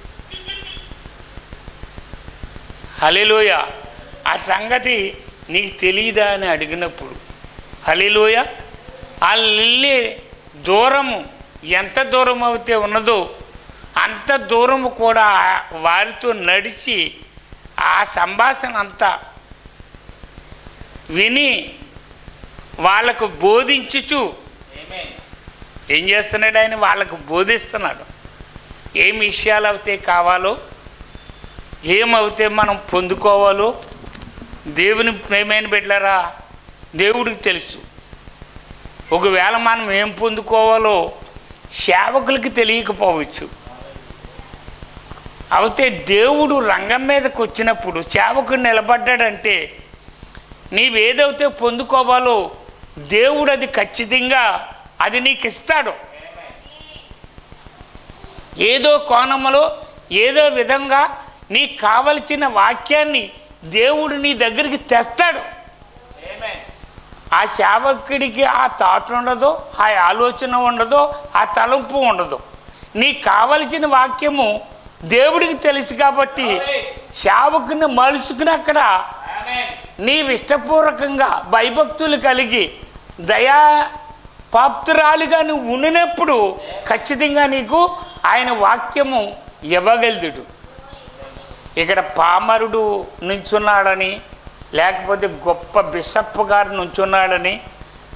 హల్లెలూయా. ఆ సంగతి నీకు తెలియదా అని అడిగినప్పుడు, హల్లెలూయా, వాళ్ళు వెళ్ళే దూరము ఎంత దూరం అయితే ఉన్నదో అంత దూరము కూడా వారితో నడిచి ఆ సంభాషణ అంతా విని వాళ్ళకు బోధించుచు ఏం చేస్తున్నాడు? ఆయన వాళ్ళకు బోధిస్తున్నాడు. ఏం విషయాలు అయితే కావాలో, ఏమవుతే మనం పొందుకోవాలో దేవుని ప్రేమైన బిడ్డలారా దేవుడికి తెలుసు. ఒకవేళ మనం ఏం పొందుకోవాలో సేవకులకి తెలియకపోవచ్చు. అయితే దేవుడు రంగం మీదకి వచ్చినప్పుడు సేవకుడు నిలబడ్డాడంటే నీవేదైతే పొందుకోవాలో దేవుడు అది ఖచ్చితంగా అది నీకు ఇస్తాడు. ఏదో కోణములో ఏదో విధంగా నీకు కావలసిన వాక్యాన్ని దేవుడు నీ దగ్గరికి తెస్తాడు. ఆ సేవకుడికి ఆ థాట్ ఉండదు, ఆ ఆలోచన ఉండదు, ఆ తలంపు ఉండదు. నీకు కావలసిన వాక్యము దేవుడికి తెలుసు కాబట్టి సేవకుని మలుసుకుని అక్కడ నీవు ఇష్టపూర్వకంగా భయభక్తులు కలిగి దయా పాప్తురాలుగా నువ్వు ఉండినప్పుడు ఖచ్చితంగా నీకు ఆయన వాక్యము ఇవ్వగలుగుతాడు. ఇక్కడ పామరుడు నుంచున్నాడని, లేకపోతే గొప్ప బిషప్ గారు నుంచున్నాడని,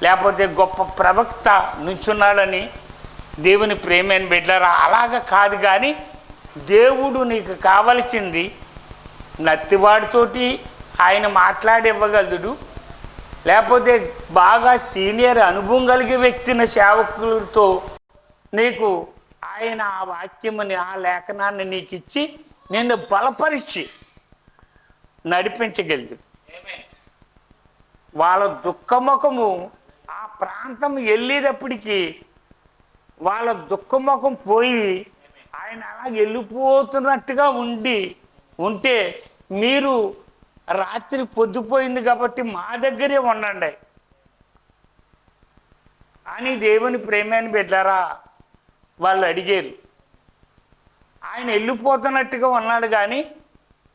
లేకపోతే గొప్ప ప్రవక్త నుంచున్నాడని దేవుని ప్రేమని బిడ్డలారా అలాగ కాదు. కానీ దేవుడు నీకు కావలసింది నత్తివాడితోటి ఆయన మాట్లాడి ఇవ్వగలడు, లేకపోతే బాగా సీనియర్ అనుభవం కలిగే వ్యక్తిని సేవకులతో నీకు ఆయన ఆ వాక్యముని ఆ లేఖనాన్ని నీకు ఇచ్చి నిన్ను బలపరిచి నడిపించగలదు. వాళ్ళ దుఃఖముఖము ఆ ప్రాంతం వెళ్ళేటప్పటికి వాళ్ళ దుఃఖముఖం పోయి ఆయన అలా వెళ్ళిపోతున్నట్టుగా ఉంటే మీరు రాత్రి పొద్దుపోయింది కాబట్టి మా దగ్గరే ఉండండి అని దేవుని ప్రేమని బిడ్డలారా వాళ్ళు అడిగారు. ఆయన వెళ్ళిపోతున్నట్టుగా ఉన్నాడు కానీ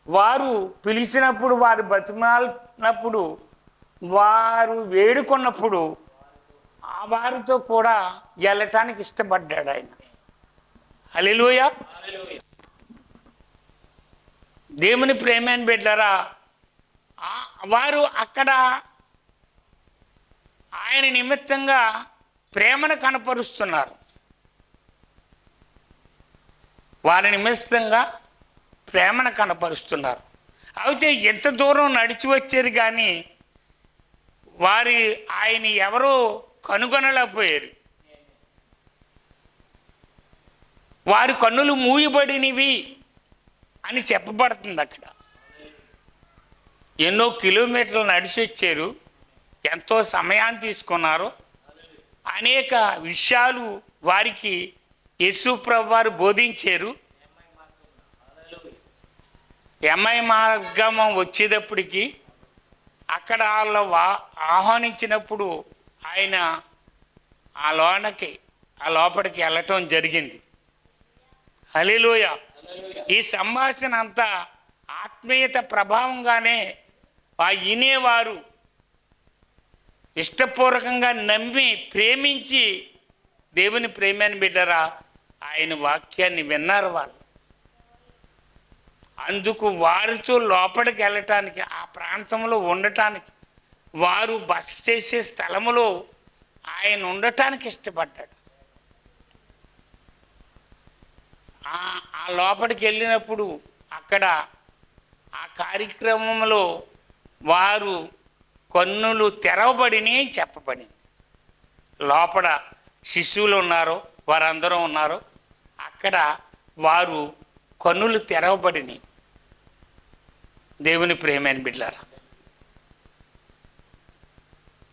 వారు పిలిచినప్పుడు, వారు బతిమాలినప్పుడు, వారు వేడుకున్నప్పుడు ఆ వారితో కూడా వెళ్ళటానికి ఇష్టపడ్డాడు ఆయన. హల్లెలూయా. దేవుని ప్రేమని బిడ్డలారా వారు అక్కడ ఆయన నిమిత్తంగా ప్రేమను కనపరుస్తున్నారు. వారి నిమిత్తంగా ప్రేమను కనపరుస్తున్నారు. అయితే ఎంత దూరం నడిచి వచ్చారు కానీ ఆయన ఎవరో కనుగొనలేకపోయారు. వారి కన్నులు మూయబడినవి అని చెప్పబడుతుంది. అక్కడ ఎన్నో కిలోమీటర్లు నడిచి వచ్చారు, ఎంతో సమయాన్ని తీసుకున్నారు, అనేక విషయాలు వారికి యేసు ప్రభువు వారు బోధించారు. ఎమ్మై మార్గం వచ్చేటప్పటికి అక్కడ వాళ్ళు ఆహ్వానించినప్పుడు ఆయన ఆ లోపలికి వెళ్ళటం జరిగింది. హల్లెలూయా. ఈ సంభాషణ అంతా ఆత్మీయత ప్రభావంగానే వినేవారు ఇష్టపూర్వకంగా నమ్మి ప్రేమించి దేవుని ప్రేమని బిడ్డరా ఆయన వాక్యాన్ని విన్నారు. వాళ్ళు అందుకు వారితో లోపలికి వెళ్ళటానికి, ఆ ప్రాంతంలో ఉండటానికి, వారు బస చేసే స్థలములో ఆయన ఉండటానికి ఇష్టపడ్డాడు. ఆ లోపలికి వెళ్ళినప్పుడు అక్కడ ఆ కార్యక్రమంలో వారు కన్నులు తెరవబడిని చెప్పబడింది. లోపల శిశువులు ఉన్నారు, వారందరూ ఉన్నారు. అక్కడ వారు కన్నులు తెరవబడిని. దేవుని ప్రేమని బిడ్డలారా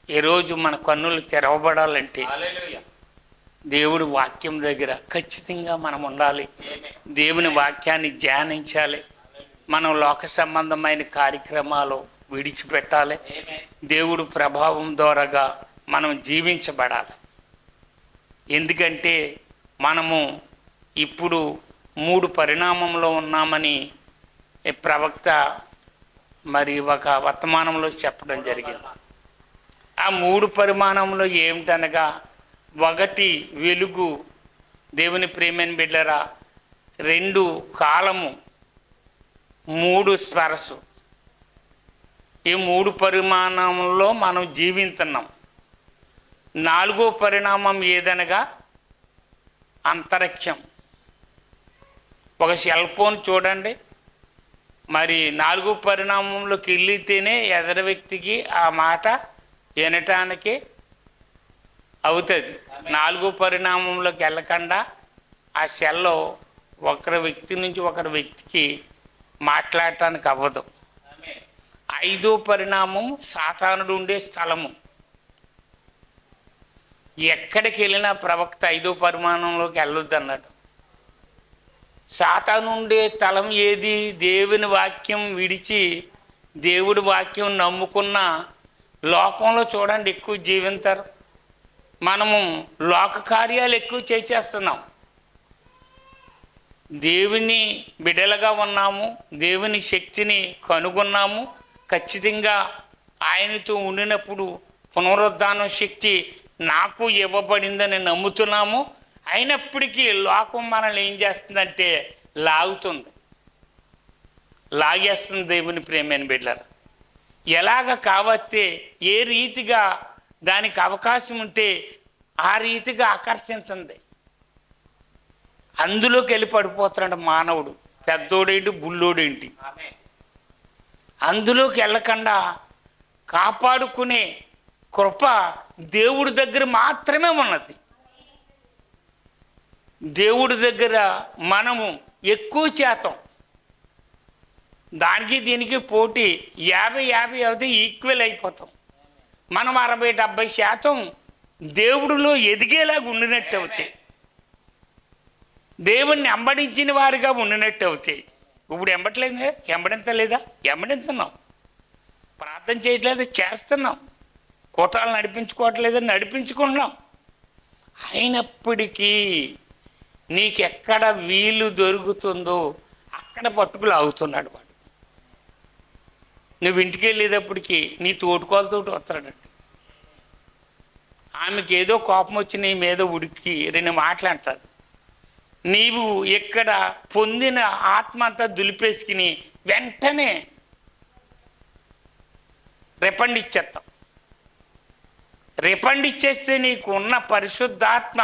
ఈరోజు మన కన్నులు తెరవబడాలంటే దేవుడి వాక్యం దగ్గర ఖచ్చితంగా మనం ఉండాలి. దేవుని వాక్యాన్ని ధ్యానించాలి. మనం లోక సంబంధమైన కార్యక్రమాలు విడిచిపెట్టాలి. దేవుడు ప్రభావం ద్వారాగా మనం జీవించబడాలి. ఎందుకంటే మనము ఇప్పుడు 3 పరిణామంలో ఉన్నామని ప్రవక్త మరి ఒక వర్తమానంలో చెప్పడం జరిగింది. ఆ 3 పరిమాణంలో ఏమిటనగా 1 వెలుగు, దేవుని ప్రేమని బిడ్డరా, 2 కాలము, 3 స్పర్శు. ఈ 3 పరిమాణంలో మనం జీవిస్తున్నాం. 4వ పరిణామం ఏదనగా అంతరిక్షం. ఒక సెల్ ఫోన్ చూడండి, మరి 4వ పరిణామంలోకి వెళ్ళితేనే ఎదర వ్యక్తికి ఆ మాట వినటానికి అవుతుంది. 4వ పరిణామంలోకి వెళ్ళకుండా ఆ సెల్లో ఒకరి వ్యక్తి నుంచి ఒకరి వ్యక్తికి మాట్లాడటానికి అవ్వదు. 5వ పరిణామం సాతానుడు ఉండే స్థలము. ఎక్కడికి వెళ్ళినా ప్రవక్త 5వ పరిమాణంలోకి వెళ్ళొద్దు అన్నాడు. సాతాను ఉండే తలం ఏది? దేవుని వాక్యం విడిచి దేవుడి వాక్యం నమ్ముకున్న లోకంలో చూడండి ఎక్కువ జీవింతారు. మనము లోక కార్యాలు ఎక్కువ చేసేస్తున్నాం. దేవుని బిడలుగా ఉన్నాము, దేవుని శక్తిని కనుగొన్నాము. ఖచ్చితంగా ఆయనతో ఉండినప్పుడు పునరుద్ధానం శక్తి నాకు ఇవ్వబడిందని నమ్ముతున్నాము. అయినప్పటికీ లోకం మనల్ని ఏం చేస్తుందంటే లాగేస్తుంది దేవుని ప్రేమైన బిడ్డలారా. ఎలాగ కావస్తే ఏ రీతిగా దానికి అవకాశం ఉంటే ఆ రీతిగా ఆకర్షిస్తుంది. అందులోకి వెళ్ళి పడిపోతున్నాడు మానవుడు, పెద్దోడేంటి బుల్లోడేంటి. అందులోకి వెళ్ళకుండా కాపాడుకునే కృప దేవుడి దగ్గర మాత్రమే ఉన్నది. దేవుడి దగ్గర మనము ఎక్కువ శాతం, దానికి దీనికి పోటీ 50-50 అయితే ఈక్వల్ అయిపోతాం. మనం 60-70% దేవుడిలో ఎదిగేలాగా ఉండినట్టు అవుతాయి, దేవుణ్ణి ఎంబడించిన వారిగా ఉండినట్టు అవుతాయి. ఇప్పుడు ఎంబట్లేదు, ఎంబడించలేదా? ఎంబడించున్నాం. ప్రార్థన చేయట్లేదు, చేస్తున్నాం. కూటాలు నడిపించుకోవట్లేదు, నడిపించుకుంటున్నాం. అయినప్పటికీ నీకెక్కడ వీలు దొరుకుతుందో అక్కడ పట్టుకులు ఆగుతున్నాడు వాడు. నువ్వు ఇంటికి వెళ్ళేటప్పటికి నీ తోడుకోలతో వస్తాడండి. ఆమెకి ఏదో కోపం వచ్చి నీ మీద ఉడికి 2 మాటలు అంటారు. నీవు ఇక్కడ పొందిన ఆత్మ అంతా దులిపేసుకుని వెంటనే రిఫండ్ ఇచ్చేస్తాం. రిఫండ్ ఇచ్చేస్తే నీకు ఉన్న పరిశుద్ధాత్మ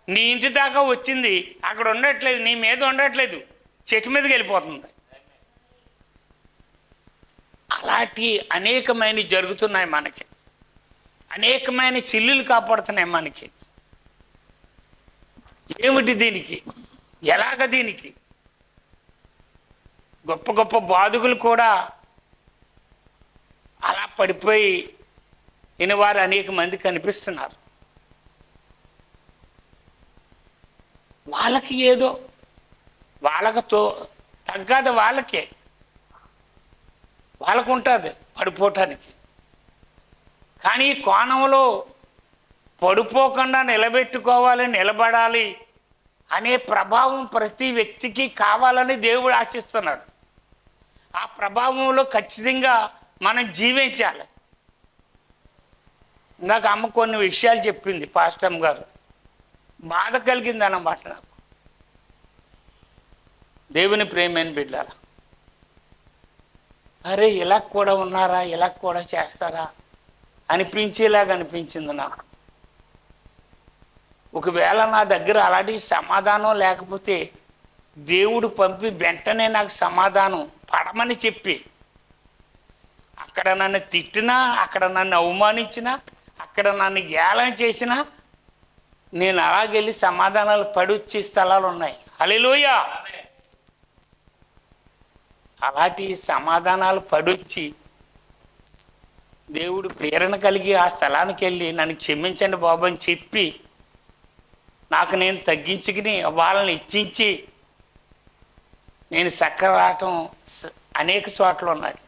నీ ఇంటి దాకా వచ్చింది, అక్కడ ఉండట్లేదు, నీ మీద ఉండట్లేదు, చెట్టు మీదకి వెళ్ళిపోతుంది. అలాంటి అనేకమైన జరుగుతున్నాయి మనకి. అనేకమైన చిల్లులు కాపాడుతున్నాయి మనకి. ఏమిటి దీనికి? ఎలాగ దీనికి? గొప్ప గొప్ప బాధకులు కూడా అలా పడిపోయి వారు అనేక మంది కనిపిస్తున్నారు. వాళ్ళకి ఏదో వాళ్ళతో తగ్గదు, వాళ్ళకు ఉంటుంది పడిపోవటానికి. కానీ ఈ కోణంలో పడిపోకుండా నిలబడాలి అనే ప్రభావం ప్రతి వ్యక్తికి కావాలని దేవుడు ఆశిస్తున్నాడు. ఆ ప్రభావంలో ఖచ్చితంగా మనం జీవించాలి. ఇందాక అమ్మ కొన్ని విషయాలు చెప్పింది, పాస్టమ్ గారు. బాధ కలిగింది అన్నమాట నాకు. దేవుని ప్రేమైన బిడ్డలారా, అరే ఇలా కూడా ఉన్నారా, ఇలా కూడా చేస్తారా అనిపించేలాగా అనిపించింది నాకు. ఒకవేళ నా దగ్గర అలాంటి సమాధానం లేకపోతే దేవుడు పంపి వెంటనే నాకు సమాధానం పడమని చెప్పి, అక్కడ నన్ను తిట్టినా, అక్కడ నన్ను అవమానించినా, అక్కడ నన్ను గేలం చేసినా నేను అలాగెళ్ళి సమాధానాలు పడొచ్చే స్థలాలు ఉన్నాయి. హల్లెలూయా. అలాంటి సమాధానాలు పడొచ్చి దేవుడు ప్రేరణ కలిగి ఆ స్థలానికి వెళ్ళి నన్ను క్షమించండి బాబు అని చెప్పి నాకు నేను తగ్గించుకుని వాళ్ళని ఇచ్చించి నేను రావటం అనేక చోట్ల ఉన్నది.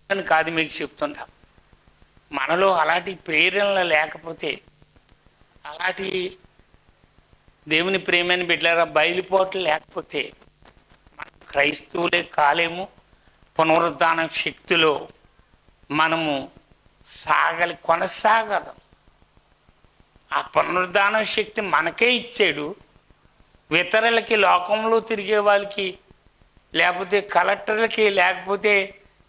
నేను కాదు మీకు చెప్తున్నా, మనలో అలాంటి ప్రేరణలు లేకపోతే, అలాంటి దేవుని ప్రేమని బిడ్డలారా బయలుపోట్లు లేకపోతే మనం క్రైస్తవులే కాలేము. పునరుద్ధాన శక్తిలో మనము కొనసాగలం. ఆ పునరుద్ధాన శక్తి మనకే ఇచ్చాడు. ఇతరులకి, లోకంలో తిరిగే వాళ్ళకి, లేకపోతే కలెక్టర్లకి, లేకపోతే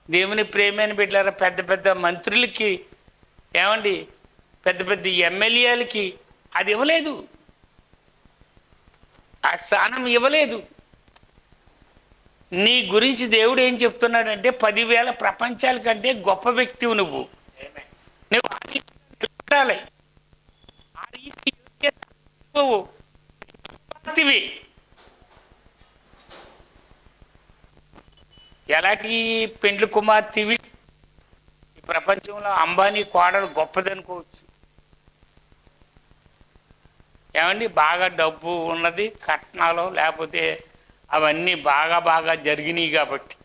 దేవుని ప్రేమైన బిడ్డలారా పెద్ద పెద్ద మంత్రులకి, ఏమండి పెద్ద పెద్ద ఎమ్మెల్యేలకి అది ఇవ్వలేదు, ఆ స్థానం ఇవ్వలేదు. నీ గురించి దేవుడు ఏం చెప్తున్నాడంటే 10,000 ప్రపంచాల కంటే గొప్ప వ్యక్తివి నువ్వు. ఎలాంటి పెండ్లి కుమార్తెవి? ఈ ప్రపంచంలో అంబానీ కోడలు గొప్పదనుకోవచ్చు, ఏమండి బాగా డబ్బు ఉన్నది, కట్నాలు లేకపోతే అవన్నీ బాగా జరిగినాయి కాబట్టి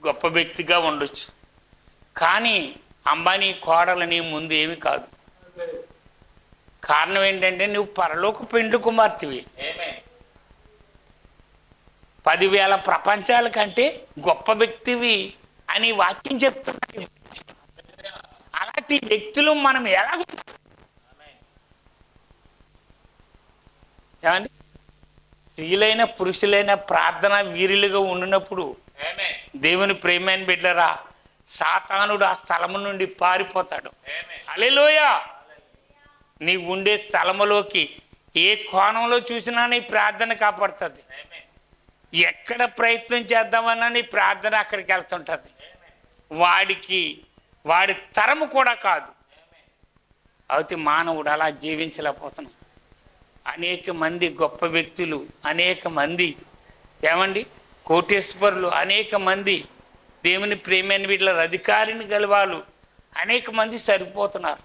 గొప్ప వ్యక్తిగా ఉండొచ్చు. కానీ అంబానీ కోడలని ముందు ఏమి కాదు. కారణం ఏంటంటే నువ్వు పరలోక పెండ్లి కుమార్తెవి. 10,000 ప్రపంచాల కంటే గొప్ప వ్యక్తివి అని వాక్యం చెప్తున్నాడు. అలాంటి వ్యక్తులు మనం ఎలా ఏమండి స్త్రీలైన పురుషులైన ప్రార్థన వీరులుగా ఉండినప్పుడు దేవుని ప్రేమైన బిడ్డరా సాతానుడు ఆ స్థలము నుండి పారిపోతాడు. హల్లెలూయా. నీ ఉండే స్థలములోకి ఏ కోణంలో చూసినా నీ ప్రార్థన కాపాడుతుంది. ఎక్కడ ప్రయత్నం చేద్దామన్నా నీ ప్రార్థన అక్కడికి వెళ్తుంటుంది. వాడి తరము కూడా కాదు. అయితే మానవుడు అలా జీవించలేకపోతున్నాం. అనేక మంది గొప్ప వ్యక్తులు, అనేక మంది ఏమండి కోటేశ్వరులు, అనేక మంది దేవుని ప్రేమైన వీళ్ళ అధికారిని గలవాళ్ళు అనేక మంది సరిపోతున్నారు.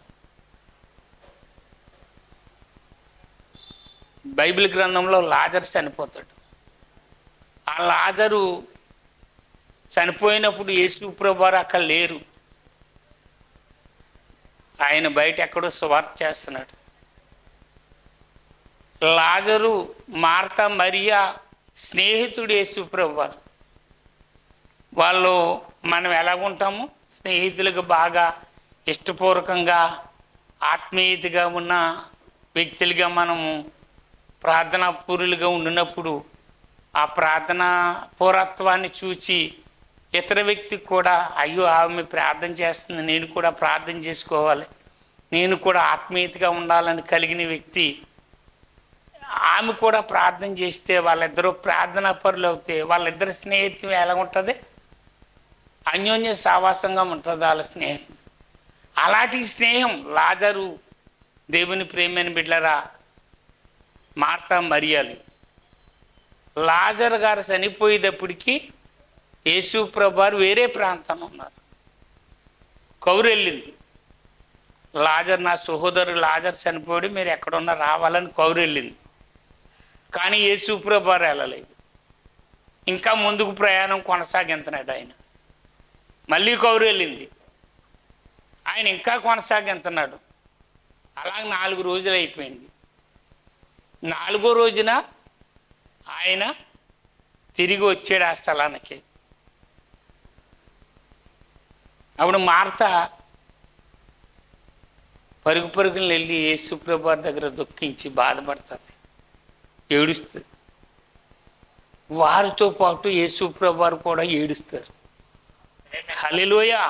బైబిల్ గ్రంథంలో లాజరు చనిపోతాడు. ఆ లాజరు చనిపోయినప్పుడు యేసు ప్రభువారు అక్కడ లేరు. ఆయన బయట ఎక్కడో సువార్త చేస్తున్నాడు. లాజరు మార్తా మరియా స్నేహితుడు యేసు ప్రభువారు. వాళ్ళు మనం ఎలాగుంటాము, స్నేహితులకు బాగా ఇష్టపూర్వకంగా ఆత్మీయతగా ఉన్న వ్యక్తులుగా మనము ప్రార్థనా పూరులుగా ఉండినప్పుడు ఆ ప్రార్థనా పూరత్వాన్ని చూచి ఇతర వ్యక్తికి కూడా అయ్యో ఆమె ప్రార్థన చేస్తుంది, నేను కూడా ప్రార్థన చేసుకోవాలి, నేను కూడా ఆత్మీయతగా ఉండాలని కలిగిన వ్యక్తి ఆమె కూడా ప్రార్థన చేస్తే వాళ్ళిద్దరూ ప్రార్థనా పరులు అవుతే వాళ్ళిద్దరి స్నేహితం ఎలా ఉంటుంది, అన్యోన్య సావాసంగా ఉంటుంది వాళ్ళ స్నేహం. అలాంటి స్నేహం లాజరు దేవుని ప్రేమైన బిడ్డలరా మార్తా మరియాలు. లాజరు గారు చనిపోయేటప్పటికి యేసు ప్రభువారు వేరే ప్రాంతంలో ఉన్నారు. కౌరు వెళ్ళింది. లాజర్ నా సహోదరు లాజర్ చనిపోయి మీరు ఎక్కడున్నా రావాలని కౌరు వెళ్ళింది. కానీ యేసు ప్రభువారు వెళ్ళలేదు. ఇంకా ముందుకు ప్రయాణం కొనసాగింతున్నాడు ఆయన. మళ్ళీ కౌరు వెళ్ళింది. ఆయన ఇంకా కొనసాగింతున్నాడు. అలాగే 4 రోజులు అయిపోయింది. 4వ రోజున ఆయన తిరిగి వచ్చాడు ఆ స్థలానికి. అప్పుడు మార్తా పరుగుని వెళ్ళి యేసు ప్రభువారి దగ్గర దుఃఖించి బాధపడుతుంది, ఏడుస్తుంది. వారితో పాటు యేసు ప్రభువారు కూడా ఏడుస్తారు. హల్లెలూయా.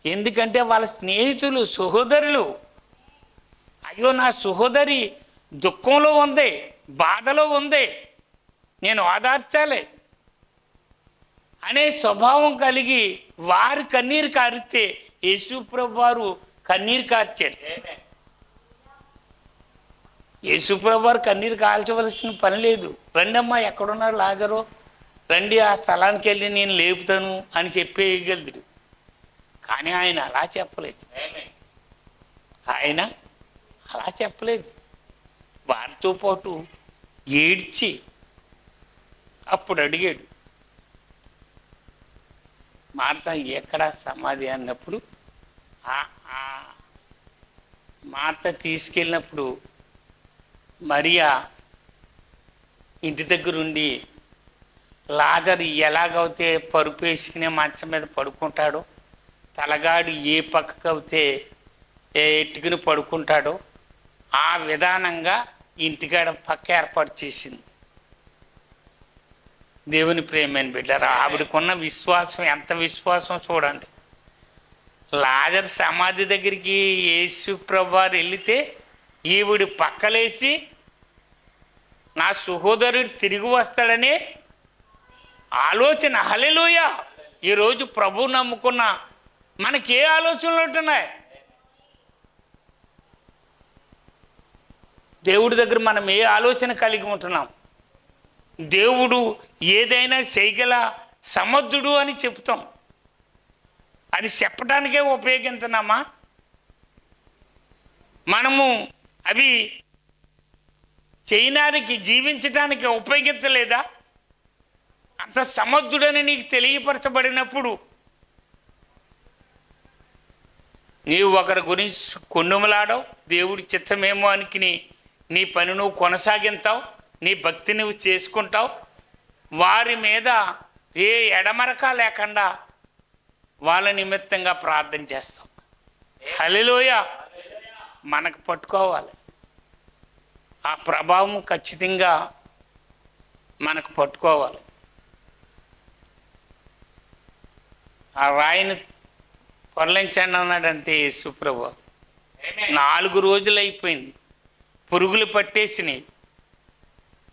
ఎందుకంటే వాళ్ళ స్నేహితులు, సహోదరులు, అయ్యో నా సహోదరి దుఃఖంలో ఉంది, బాధలో ఉంది, నేను ఓదార్చాలి అనే స్వభావం కలిగి వారు కన్నీరు కారితే యేసు ప్రభువారు కన్నీరు కార్చారు. యేసు ప్రభువారు కన్నీరు కాల్చవలసిన పని లేదు. రండమ్మా ఎక్కడున్నారు లాజరు, రండి ఆ స్థలానికి వెళ్ళి నేను లేపుతాను అని చెప్పేయగలడు. కానీ ఆయన అలా చెప్పలేదు. ఆయన అలా చెప్పలేదు. వారితో పాటు ఏడ్చి అప్పుడు అడిగాడు. మార్తా ఎక్కడ సమాధి అన్నప్పుడు మార్తా తీసుకెళ్ళినప్పుడు మరియా ఇంటి దగ్గరుండి లాజరు ఎలాగైతే పరుపు వేసుకునే మంచం మీద పడుకుంటాడో, తలగాడు ఏ పక్కకు అయితే ఎట్టుకుని పడుకుంటాడో ఆ విధానంగా ఇంటికాడ పక్క ఏర్పాటు చేసింది. దేవుని ప్రేమైన బిడ్డరా ఆవిడకున్న విశ్వాసం ఎంత విశ్వాసం చూడండి. లాజరు సమాధి దగ్గరికి యేసు ప్రభువారు వెళితే ఈవిడి పక్కలేసి నా సహోదరుడు తిరిగి వస్తాడనే ఆలోచన. హల్లెలూయా. ఈరోజు ప్రభు నమ్ముకున్న మనకి ఏ ఆలోచనలు ఉంటున్నాయి? దేవుడి దగ్గర మనం ఏ ఆలోచన కలిగి ఉంటున్నాం? దేవుడు ఏదైనా చేయగల సమర్థుడు అని చెప్తాం. అది చెప్పడానికే ఉపయోగిస్తున్నామా? మనము అవి చేయడానికి జీవించడానికి ఉపయోగించలేదా? అంత సమర్థుడని నీకు తెలియపరచబడినప్పుడు నీవు ఒకరి గురించి కొన్నుమలాడవు, దేవుడి చిత్తమేమో అనుకుని నీ పని నువ్వు కొనసాగింతావు, నీ భక్తి నువ్వు చేసుకుంటావు, వారి మీద ఏ ఎడమరక లేకుండా వాళ్ళ నిమిత్తంగా ప్రార్థన చేస్తావు. హల్లెలూయా. మనకు పట్టుకోవాలి ఆ ప్రభావం, ఖచ్చితంగా మనకు పట్టుకోవాలి. ఆ రాయిని పొరలించండి అన్నాడు అంతే యేసుప్రభు. 4 రోజులు అయిపోయింది, పురుగులు పట్టేసినాయి.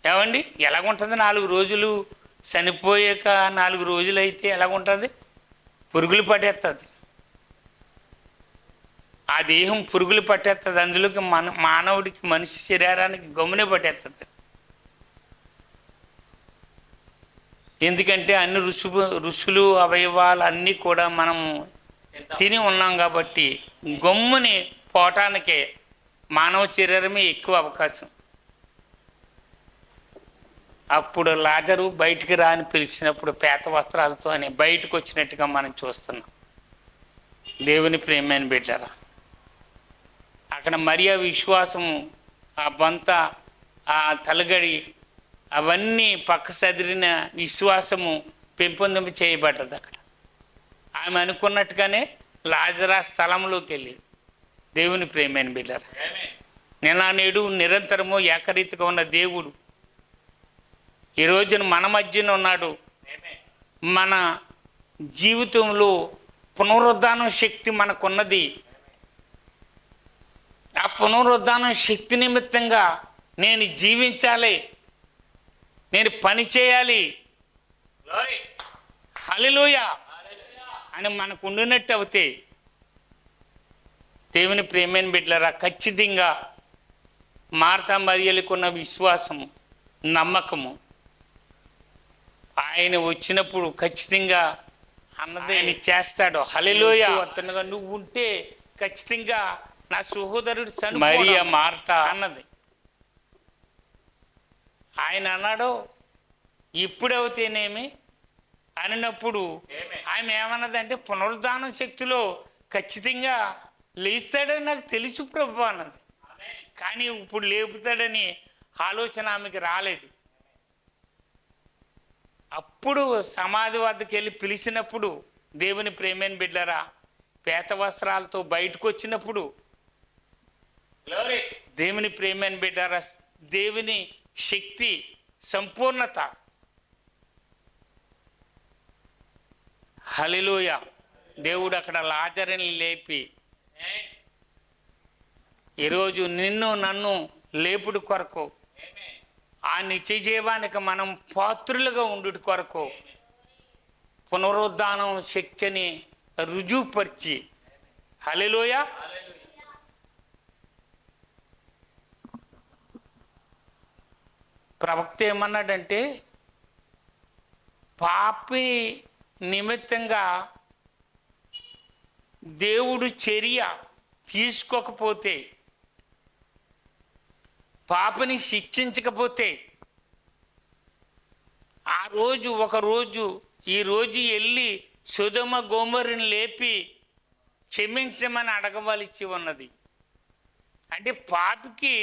ఏమండి ఎలాగుంటుంది? 4 రోజులు చనిపోయాక 4 రోజులు అయితే ఎలాగుంటుంది? పురుగులు పట్టేస్తుంది, ఆ దేహం పురుగులు పట్టేస్తుంది. అందులోకి మానవుడికి, మనిషి శరీరానికి గమ్మునే పట్టేస్తుంది. ఎందుకంటే అన్ని ఋషులు అవయవాలు అన్నీ కూడా మనము తిని ఉన్నాం కాబట్టి గమ్ముని పోవటానికే మానవ శరీరమే ఎక్కువ అవకాశం. అప్పుడు లాజరు బయటికి రాని పిలిచినప్పుడు పేత వస్త్రాలతో అని బయటకు వచ్చినట్టుగా మనం చూస్తున్నాం. దేవుని ప్రేమైన బిడ్డరా, అక్కడ మరియా విశ్వాసము, ఆ బంత, ఆ తలగడి, అవన్నీ పక్క సదిరిన విశ్వాసము పెంపొందింప చేయబడ్డది. అక్కడ ఆమె అనుకున్నట్టుగానే లాజరు ఆ స్థలంలోకి వెళ్ళి. దేవుని ప్రేమైన బిడ్డరా, నిన్న నేడు నిరంతరము ఏకరీతిగా ఉన్న దేవుడు ఈ రోజున మన మధ్యన ఉన్నాడు. మన జీవితంలో పునరుద్ధానం శక్తి మనకున్నది. ఆ పునరుద్ధానం శక్తి నిమిత్తంగా నేను జీవించాలి, నేను పని చేయాలి, హల్లెలూయా అని మనకు ఉండినట్టు అవుతే, దేవుని ప్రేమైన బిడ్డలారా, ఖచ్చితంగా మార్తా మరియలకున్న విశ్వాసము, నమ్మకము, ఆయన వచ్చినప్పుడు ఖచ్చితంగా అన్నదే ఆయన చేస్తాడు. హల్లెలూయా. అతనుగా నువ్వు ఉంటే ఖచ్చితంగా నా సహోదరుడు మరియా, మార్తా అన్నది. ఆయన అన్నాడు ఇప్పుడవుతేనేమి అనినప్పుడు ఆమె ఏమన్నదంటే పునరుద్ధానం శక్తిలో ఖచ్చితంగా లేస్తాడని నాకు తెలుసు ప్రభు అన్నది. కానీ ఇప్పుడు లేపుతాడని ఆలోచన ఆమెకి రాలేదు. అప్పుడు సమాధి వద్దకు వెళ్ళి పిలిచినప్పుడు, దేవుని ప్రేమైన బిడ్డరా, పేత వస్త్రాలతో బయటకు వచ్చినప్పుడు, దేవుని ప్రేమైన బిడ్డరా, దేవుని శక్తి, సంపూర్ణత, హల్లెలూయా. దేవుడు అక్కడ లాజరుని లేపి ఈరోజు నిన్ను నన్ను లేపుడు కొరకు, ఆ నిత్య జీవానికి మనం పాత్రులుగా ఉండుట కొరకు పునరుద్ధానం శక్తిని రుజువుపరిచి, హల్లెలూయా. ప్రవక్త ఏమన్నాడంటే, పాపి నిమిత్తంగా దేవుడు చర్య తీసుకోకపోతే, పాపని శిక్షించకపోతే, ఆ రోజు ఒకరోజు ఈరోజు వెళ్ళి సొదొమ గొమొర్రాని లేపి క్షమించమని అడగవలసి ఉన్నది. అంటే పాపికి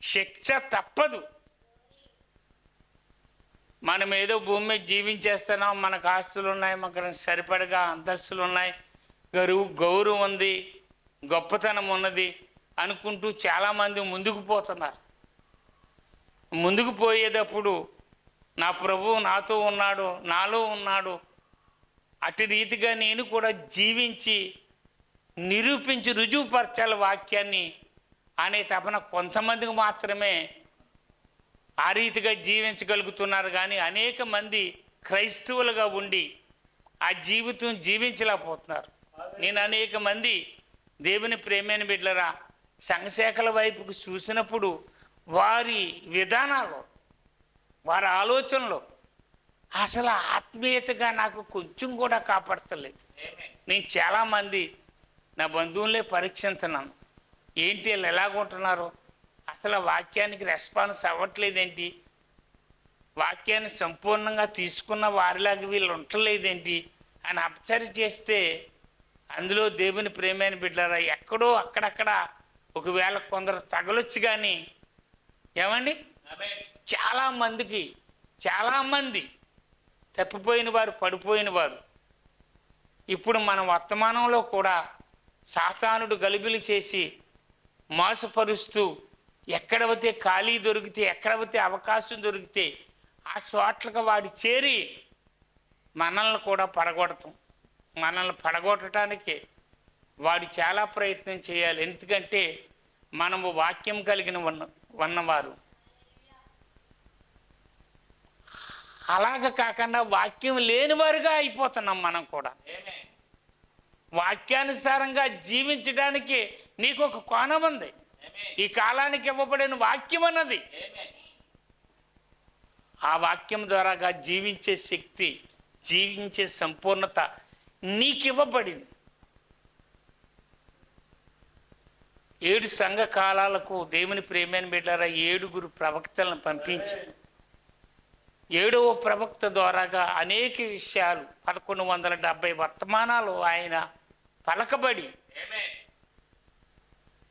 శిక్ష తప్పదు. మనం ఏదో భూమి మీద జీవించేస్తున్నాం, మనకు ఆస్తులు ఉన్నాయి, మనకు సరిపడగా అంతస్తులు ఉన్నాయి, గౌరవం ఉంది, గొప్పతనం ఉన్నది అనుకుంటూ చాలామంది ముందుకు పోతున్నారు. ముందుకు పోయేటప్పుడు నా ప్రభువు నాతో ఉన్నాడు, నాలో ఉన్నాడు, అటు రీతిగా నేను కూడా జీవించి నిరూపించి రుజువుపరచాలి వాక్యాన్ని అనే తపన కొంతమందికి మాత్రమే ఆ రీతిగా జీవించగలుగుతున్నారు. కానీ అనేక మంది క్రైస్తవులుగా ఉండి ఆ జీవితం జీవించలేకపోతున్నారు. నేను అనేక మంది దేవుని ప్రేమైన బిడ్డలరా సంఘశాఖల వైపుకు చూసినప్పుడు వారి విధానాలు, వారి ఆలోచనలు అసలు ఆత్మీయతగా నాకు కొంచెం కూడా కాపాడతలేదు. నేను చాలామంది నా బంధువులే పరీక్షించున్నాను, ఏంటి వాళ్ళు ఎలాగుంటున్నారు, అసలు వాక్యానికి రెస్పాన్స్ అవ్వట్లేదేంటి, వాక్యాన్ని సంపూర్ణంగా తీసుకున్న వారిలాగా వీళ్ళు ఉండలేదేంటి అని అబ్జర్వ్ చేస్తే అందులో దేవుని ప్రేమైన బిడ్డలారా ఎక్కడో అక్కడక్కడ ఒకవేళ కొందరు తగలొచ్చు. కానీ ఏమండి, చాలామంది తప్పిపోయిన వారు, పడిపోయిన వారు ఇప్పుడు మన వర్తమానంలో కూడా సాతానుడు గలిబిలి చేసి మోసపరుస్తూ ఎక్కడైతే ఖాళీ దొరికితే, ఎక్కడైతే అవకాశం దొరికితే ఆ చోట్లకు వాడు చేరి మనల్ని కూడా పడగొడతాం. మనల్ని పడగొట్టడానికి వాడు చాలా ప్రయత్నం చేయాలి. ఎందుకంటే మనము వాక్యం కలిగిన ఉన్నవారు. అలాగ కాకుండా వాక్యం లేనివారుగా అయిపోతున్నాం మనం కూడా. వాక్యానుసారంగా జీవించడానికి నీకు ఒక కోణం ఉంది. ఈ కాలానికి ఇవ్వబడిన వాక్యం అన్నది, ఆ వాక్యం ద్వారాగా జీవించే శక్తి, జీవించే సంపూర్ణత నీకు ఇవ్వబడింది. 7 సంఘ కాలాలకు దేవుని ప్రేమైన బిడ్డలారా 7 ప్రవక్తలను పంపించి 7వ ప్రవక్త ద్వారాగా అనేక విషయాలు 1170 వర్తమానాలు ఆయన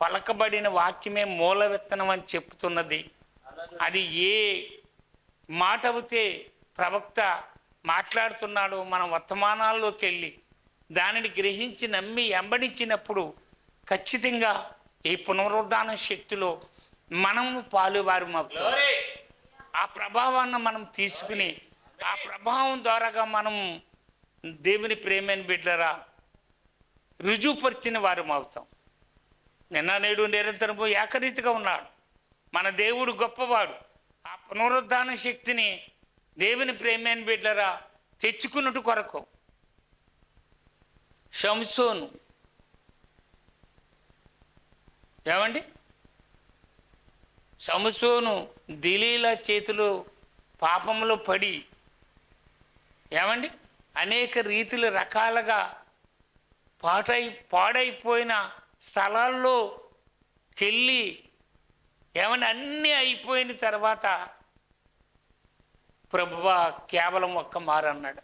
పలకబడిన వాక్యమే మూల విత్తనం అని చెప్తున్నది. అది ఏ మాట అయితే ప్రవక్త మాట్లాడుతున్నాడో మనం వర్తమానాల్లోకి వెళ్ళి దానిని గ్రహించి నమ్మి వెంబడించినప్పుడు ఖచ్చితంగా ఈ పునరుద్ధాన శక్తిలో మనము పాలువారమవుతాం. ఆ ప్రభావాన్ని మనం తీసుకుని ఆ ప్రభావం ద్వారాగా మనం దేవుని ప్రేమైన బిడ్డలారా రుజువుపరిచిన వారం అవుతాం. నిన్న నేడు నిరంతరము ఏకరీతిగా ఉన్నాడు మన దేవుడు, గొప్పవాడు. ఆ పునరుద్ధాన శక్తిని దేవుని ప్రేమైన బిడ్డలారా తెచ్చుకున్నట్టు కొరకు సంసోను ఏమండి, సంసోను దిలీలా చేతిలో పాపంలో పడి ఏమండి అనేక రీతుల రకాలుగా పాడైపోయిన స్థలాల్లోకెళ్ళి ఏమన్నా అన్నీ అయిపోయిన తర్వాత ప్రభువా కేవలం ఒక్క మారు అన్నాడు.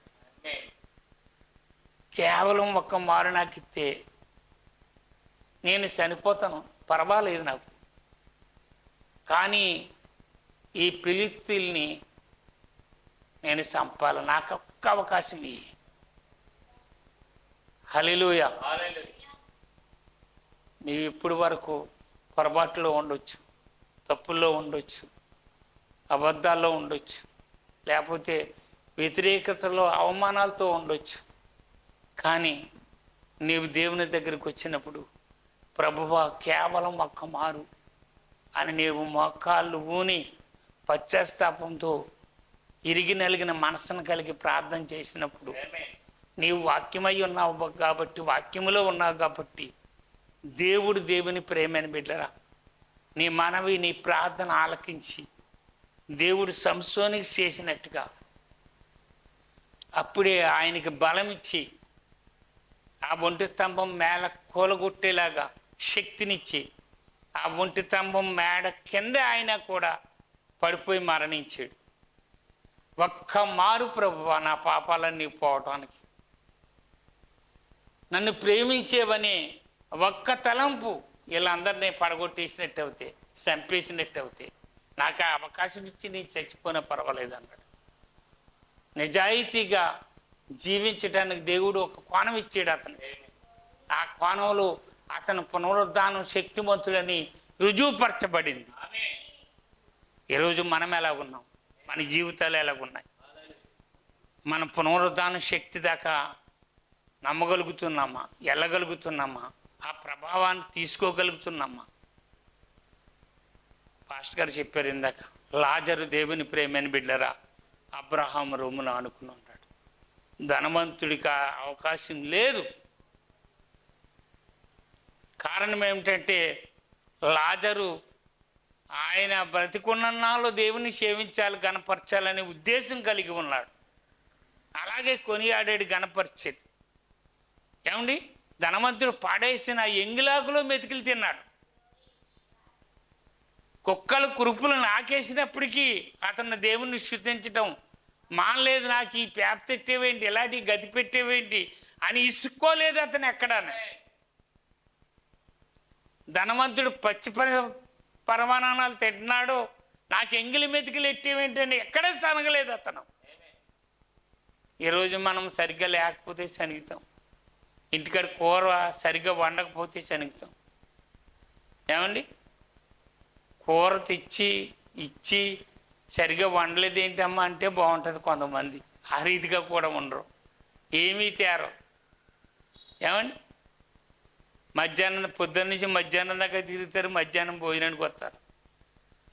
కేవలం ఒక్క మారు నాకు ఇస్తే నేను చనిపోతాను, పర్వాలేదు నాకు, కానీ ఈ ఫిలిష్తీయుల్ని నేను చంపాలి, నాకు ఒక్క అవకాశం ఇయ్యి. హల్లెలూయా. నీవు ఇప్పటి వరకు పొరపాటులో ఉండొచ్చు, తప్పుల్లో ఉండొచ్చు, అబద్ధాల్లో ఉండొచ్చు, లేకపోతే వ్యతిరేకతలో అవమానాలతో ఉండొచ్చు. కానీ నీవు దేవుని దగ్గరికి వచ్చినప్పుడు ప్రభువా కేవలం ఒక్క మారు అని నీవు మోకాళ్ళు ఊని పశ్చాత్తాపంతో ఇరిగి నలిగిన మనసును కలిగి ప్రార్థన చేసినప్పుడు నీవు వాక్యమై ఉన్నావు కాబట్టి, వాక్యములో ఉన్నావు కాబట్టి దేవుని ప్రేమైన బిడ్డరా నీ మనవి, నీ ప్రార్థన ఆలకించి దేవుడు సంసోనికి చేసినట్టుగా అప్పుడే ఆయనకి బలం ఇచ్చి ఆ ఒంటి స్తంభం మేళ కూలగొట్టేలాగా శక్తినిచ్చి ఆ ఒంటి స్తంభం మేడ కింద ఆయన కూడా పడిపోయి మరణించాడు. ఒక్క మారు ప్రభువా నా పాపాలన్నీ పోవటానికి, నన్ను ప్రేమించేవని ఒక్క తలంపు వీళ్ళందరినీ పడగొట్టేసినట్టు అవుతే, చంపేసినట్టు అవుతే నాకు ఆ అవకాశం ఇచ్చి నేను చచ్చిపోయినా పర్వాలేదు అన్నాడు. నిజాయితీగా జీవించడానికి దేవుడు ఒక కోణం ఇచ్చాడు అతను. ఆ కోణంలో అతను పునరుద్ధానం శక్తిమంతుడని రుజువుపరచబడింది. ఈరోజు మనం ఎలాగున్నాం, మన జీవితాలు ఎలాగున్నాయి, మన పునరుద్ధాన శక్తి దాకా నమ్మగలుగుతున్నామా, వెళ్ళగలుగుతున్నామా, ఆ ప్రభావాన్ని తీసుకోగలుగుతున్నామా? పాస్టర్ గారు చెప్పారు ఇందాక, లాజరు దేవుని ప్రేమైన బిడ్డరా అబ్రహాం రొమ్మున ఆనుకుని ఉన్నాడు. ధనవంతుడికి ఆ అవకాశం లేదు. కారణం ఏమిటంటే లాజరు ఆయన బ్రతికున్ననాళ్ళు దేవుని సేవించాలి, గణపరచాలనే ఉద్దేశం కలిగి ఉన్నాడు. అలాగే కొనియాడేడు, గణపరిచేది. ఏమండి, ధనవంతుడు పాడేసిన ఎంగిలాకులో మెతికిలు తిన్నాడు. కుక్కలు కురుపులు నాకేసినప్పటికీ అతను దేవుణ్ణి స్తుతించటం మానలేదు. నాకు ఈ పేప పెట్టేవేంటి, ఇలాంటి గతి పెట్టేవేంటి అని ఇసుక్కోలేదు అతను ఎక్కడానే. ధనవంతుడు పచ్చి పరమాణాలు తింటున్నాడు, నాకు ఎంగిలి మెతికలు ఎట్టేవేంటండి ఎక్కడే సనగలేదు అతను. ఈరోజు మనం సరిగ్గా లేకపోతే శనిగుతాం, ఇంటికాడ కూర సరిగ్గా వండకపోతే శనిగుతాం. ఏమండి, కూర తెచ్చి ఇచ్చి సరిగ్గా వండలేదు ఏంటమ్మా అంటే బాగుంటుంది కొంతమంది, ఆ రీతిగా కూడా ఉండరు, ఏమీ తేరు. ఏమండి, మధ్యాహ్నం పొద్దున్న నుంచి మధ్యాహ్నం దాకా తిరుగుతారు, మధ్యాహ్నం భోజనానికి వస్తారు,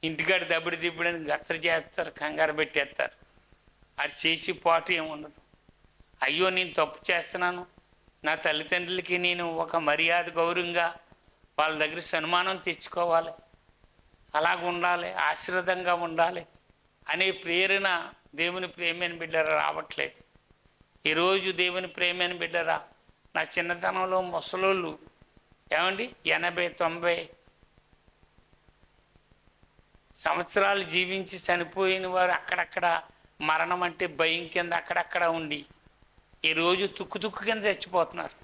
ఇంటికాడ దబ్బడి దిబ్బడని గచ్చర చేస్తారు, కంగారు పెట్టేస్తారు. అది చేసి పాటు ఏముండదు. అయ్యో నేను తప్పు చేస్తున్నాను, నా తల్లిదండ్రులకి నేను ఒక మర్యాద గౌరవంగా వాళ్ళ దగ్గర సన్మానం తెచ్చుకోవాలి, అలాగ ఉండాలి, ఆశీర్వాదంగా ఉండాలి అనే ప్రేరణ దేవుని ప్రేమైన బిడ్డరా రావట్లేదు. ఈరోజు దేవుని ప్రేమైన బిడ్డరా, నా చిన్నతనంలో ముసలోళ్ళు ఏమండి 80-90 సంవత్సరాలు జీవించి చనిపోయిన వారు అక్కడక్కడ మరణం అంటే భయం కింద అక్కడక్కడ ఉండి ఈరోజు తుక్కు కింద చచ్చిపోతున్నారు.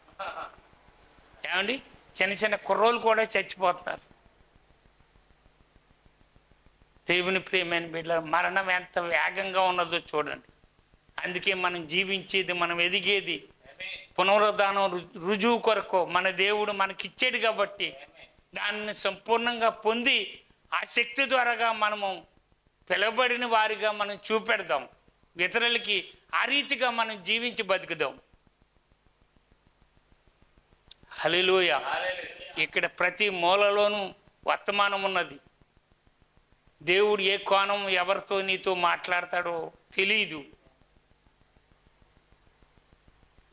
ఏమండి, చిన్న చిన్న కుర్రోళ్ళు కూడా చచ్చిపోతున్నారు. దేవుని ప్రేమైన బిడ్డల మరణం ఎంత వేగంగా ఉన్నదో చూడండి. అందుకే మనం జీవించేది, మనం ఎదిగేది పునరుద్ధానం రుజువు కొరకు మన దేవుడు మనకిచ్చాడు కాబట్టి దాన్ని సంపూర్ణంగా పొంది ఆ శక్తి ద్వారాగా మనము పిలువబడిన వారిగా మనం చూపెడదాం, ఇతరులకి ఆ రీతిగా మనం జీవించి బతుకుదాం. హల్లెలూయా. ఇక్కడ ప్రతి మూలలోనూ వర్తమానం ఉన్నది. దేవుడు ఏ కోణం ఎవరితో నీతో మాట్లాడతాడో తెలియదు.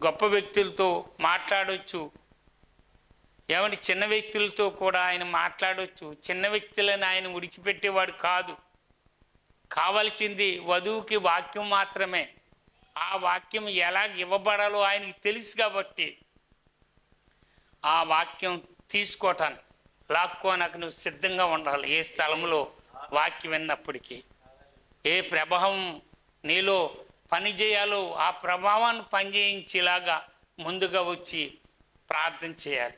గొప్ప వ్యక్తులతో మాట్లాడవచ్చు, ఏమంటే చిన్న వ్యక్తులతో కూడా ఆయన మాట్లాడవచ్చు. చిన్న వ్యక్తులను ఆయన విడిచిపెట్టేవాడు కాదు. కావలసింది వధువుకి వాక్యం మాత్రమే. ఆ వాక్యం ఎలాగ ఇవ్వబడాలో ఆయనకి తెలుసు కాబట్టి ఆ వాక్యం తీసుకోవటానికి లాక్కోనకు నువ్వు సిద్ధంగా ఉండాలి. ఏ స్థలంలో వాక్యం విన్నప్పటికీ ఏ ప్రభావం నీలో పని చేయాలో ఆ ప్రభావాన్ని పనిచేయించేలాగా ముందుగా వచ్చి ప్రార్థన చేయాలి.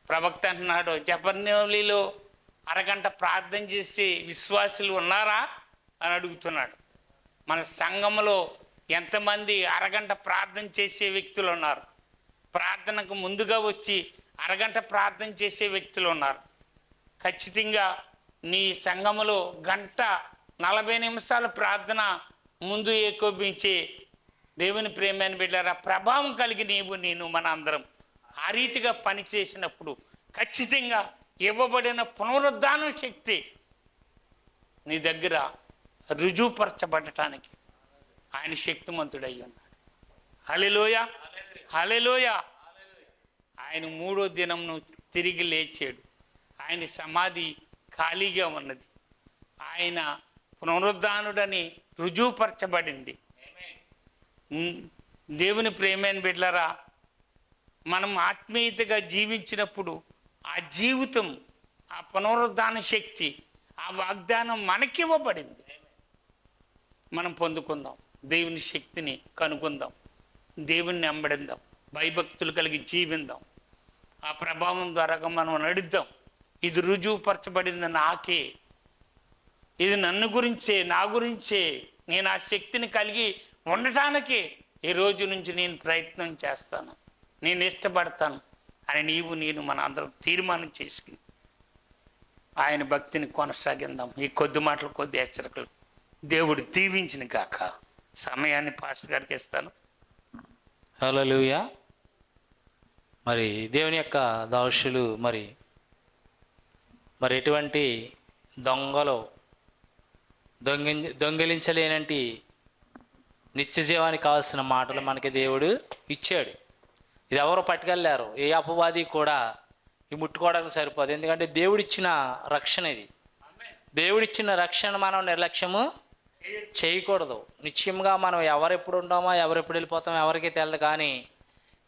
ప్రవక్త అంటున్నాడు, జపర్నోలిలో అరగంట ప్రార్థన చేసే విశ్వాసులు ఉన్నారా అని అడుగుతున్నాడు. మన సంఘంలో ఎంతమంది అరగంట ప్రార్థన చేసే వ్యక్తులు ఉన్నారు? ప్రార్థనకు ముందుగా వచ్చి అరగంట ప్రార్థన చేసే వ్యక్తులు ఉన్నారు. ఖచ్చితంగా నీ సంఘములో 1:40 నిమిషాల ప్రార్థన ముందు ఏకోపించే దేవుని ప్రేమైన బిడ్డలారా, ప్రభావం కలిగి నేను మన అందరం ఆ రీతిగా పనిచేసినప్పుడు ఖచ్చితంగా ఇవ్వబడిన పునరుద్ధాన శక్తి నీ దగ్గర రుజువుపరచబడటానికి ఆయన శక్తిమంతుడై ఉన్నాడు. హల్లెలూయా, హల్లెలూయా. ఆయన 3వ దినంను తిరిగి లేచాడు. ఆయన సమాధి ఖాళీగా ఉన్నది. ఆయన పునరుద్ధానుడని రుజువుపరచబడింది. దేవుని ప్రేమైన బిడ్డలారా, మనం ఆత్మీయతగా జీవించినప్పుడు ఆ జీవితం, ఆ పునరుద్ధాన శక్తి, ఆ వాగ్దానం మనకివ్వబడింది. మనం పొందుకుందాం, దేవుని శక్తిని కనుక్కుందాం, దేవుణ్ణి వెంబడిద్దాం, భయభక్తులు కలిగి జీవిద్దాం. ఆ ప్రభావం ద్వారా మనం నడుద్దాం. ఇది రుజువుపరచబడింది నాకే, ఇది నన్ను గురించే, నా గురించే, నేను ఆ శక్తిని కలిగి ఉండటానికి ఈ రోజు నుంచి నేను ప్రయత్నం చేస్తాను, నేను ఇష్టపడతాను అని నేను మన అందరం తీర్మానం చేసుకుని ఆయన భక్తిని కొనసాగిందాం. ఈ కొద్ది మాటలు, కొద్ది హెచ్చరికలు దేవుడు దీవించిన గాక. సమయాన్ని పాస్టర్ గారికి ఇస్తాను. హల్లెలూయా. మరి దేవుని యొక్క దాసులు మరి ఎటువంటి దొంగలు దొంగిలించలేనంటి నిత్య జీవానికి కావాల్సిన మాటలు మనకి దేవుడు ఇచ్చాడు. ఇది ఎవరు పట్టుకెళ్ళారు, ఏ అపవాది కూడా ఈ ముట్టుకోవడానికి సరిపోదు. ఎందుకంటే దేవుడిచ్చిన రక్షణ ఇది. దేవుడిచ్చిన రక్షణ మనం నిర్లక్ష్యము చేయకూడదు. నిశ్చయంగా మనం ఎవరెప్పుడు ఉంటామో, ఎవరెప్పుడు వెళ్ళిపోతామో ఎవరికీ తెలియదు. కానీ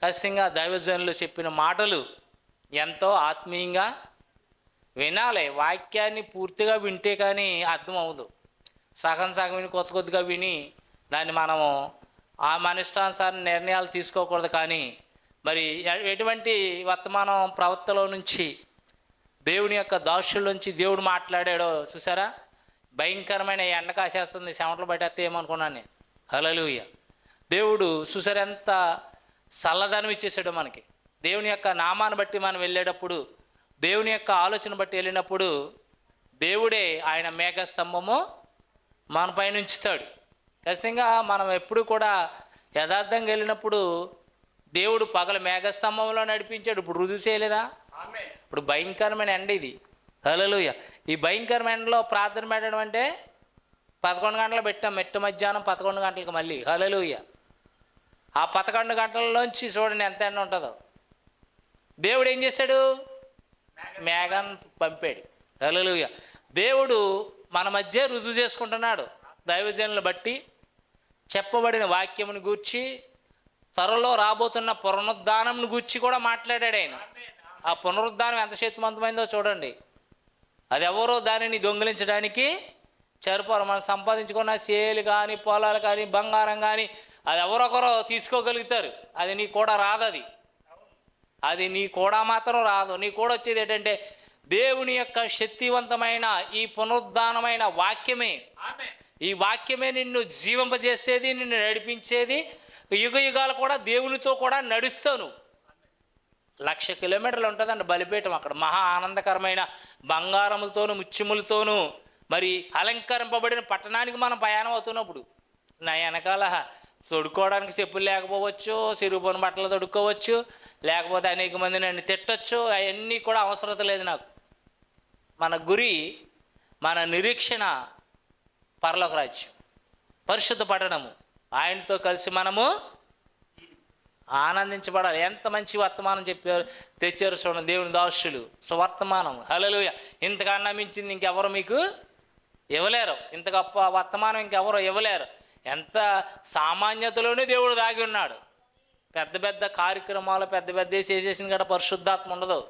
ఖచ్చితంగా దైవజనులు చెప్పిన మాటలు ఎంతో ఆత్మీయంగా వినాలి. వాక్యాన్ని పూర్తిగా వింటే కానీ అర్థం అవ్వదు. సగం సగం విని కొత్త కొద్దిగా విని దాన్ని మనము మన ఇష్టానుసారం నిర్ణయాలు తీసుకోకూడదు. కానీ మరి ఎటువంటి వర్తమానం ప్రవక్తలో నుంచి, దేవుని యొక్క దాసుల నుంచి దేవుడు మాట్లాడాడో చూసారా? భయంకరమైన ఎండ కాసేస్తుంది, చెమటలు పట్టేస్తే ఏమనుకున్నాను నేను. హల్లెలూయా. దేవుడు చూసారా ఎంత చల్లదనం ఇచ్చేసాడు మనకి. దేవుని యొక్క నామాన్ని బట్టి మనం వెళ్ళేటప్పుడు, దేవుని యొక్క ఆలోచన బట్టి వెళ్ళినప్పుడు దేవుడే ఆయన మేఘస్తంభము మన పైన ఉంచుతాడు. ఖచ్చితంగా మనం ఎప్పుడు కూడా యథార్థంగా వెళ్ళినప్పుడు దేవుడు పగల మేఘస్తంభంలో నడిపించాడు. ఇప్పుడు రుజువు చేయలేదా? ఇప్పుడు భయంకరమైన ఎండ ఇది. హల్లెలూయా. ఈ భయంకరమైన ఎండలో ప్రార్థన పెట్టడం అంటే 11 గంటలు పెట్టాం, మధ్యాహ్నం 11 గంటలకు మళ్ళీ. హల్లెలూయా. ఆ 11 గంటల్లోంచి చూడండి ఎంత ఎండ ఉంటుందో. దేవుడు ఏం చేశాడు? మేఘాన్ని పంపాడు. హల్లెలూయా. దేవుడు మన మధ్య రుజువు చేసుకుంటున్నాడు. దైవజనులను బట్టి చెప్పబడిన వాక్యమును గూర్చి, త్వరలో రాబోతున్న పునరుద్ధానంను గూర్చి కూడా మాట్లాడాడు ఆయన. ఆ పునరుద్ధానం ఎంత శక్తివంతమైందో చూడండి. అది ఎవరో దానిని దొంగిలించడానికి సరిపోరు. మనం సంపాదించుకున్న చేలు కానీ, పొలాలు కానీ, బంగారం కానీ అది ఎవరొకరో తీసుకోగలుగుతారు. అది నీ కూడా రాదు. అది నీ కూడా మాత్రం రాదు. నీ కూడా వచ్చేది ఏంటంటే దేవుని యొక్క శక్తివంతమైన ఈ పునరుద్ధానమైన వాక్యమే. ఈ వాక్యమే నిన్ను జీవింపజేసేది, నిన్ను నడిపించేది. యుగ యుగాలు కూడా దేవునితో కూడా నడుస్తాను. 1,00,000 కిలోమీటర్లు ఉంటుందండి బలిపీఠం. అక్కడ మహా ఆనందకరమైన బంగారములతోనూ ముత్యములతోనూ మరి అలంకరింపబడిన పట్టణానికి మనం ప్రయాణం అవుతున్నప్పుడు నా వెనకాల తొడుక్కోవడానికి చెప్పులు లేకపోవచ్చు, సిరుగుపోని బట్టలు తొడుక్కోవచ్చు, లేకపోతే అనేక మంది నన్ను తిట్టచ్చు. అవన్నీ కూడా అవసరం లేదు నాకు. మన గురి, మన నిరీక్షణ పరలోక రాజ్యం, పరిశుద్ధ పట్టణము. ఆయనతో కలిసి మనము ఆనందించబడాలి. ఎంత మంచి వర్తమానం చెప్పారు, తెచ్చారు చూడండి దేవుని దాసులు. సువర్తమానం. హల్లెలూయా. ఇంతకన్నా మించింది ఇంకెవరు మీకు ఇవ్వలేరు. ఇంత గొప్ప వర్తమానం ఇంకెవరు ఇవ్వలేరు. ఎంత సామాన్యతలోనే దేవుడు దాగి ఉన్నాడు. పెద్ద పెద్ద కార్యక్రమాలు పెద్ద చేసేసిన కూడా పరిశుద్ధాత్మ ఉండదు.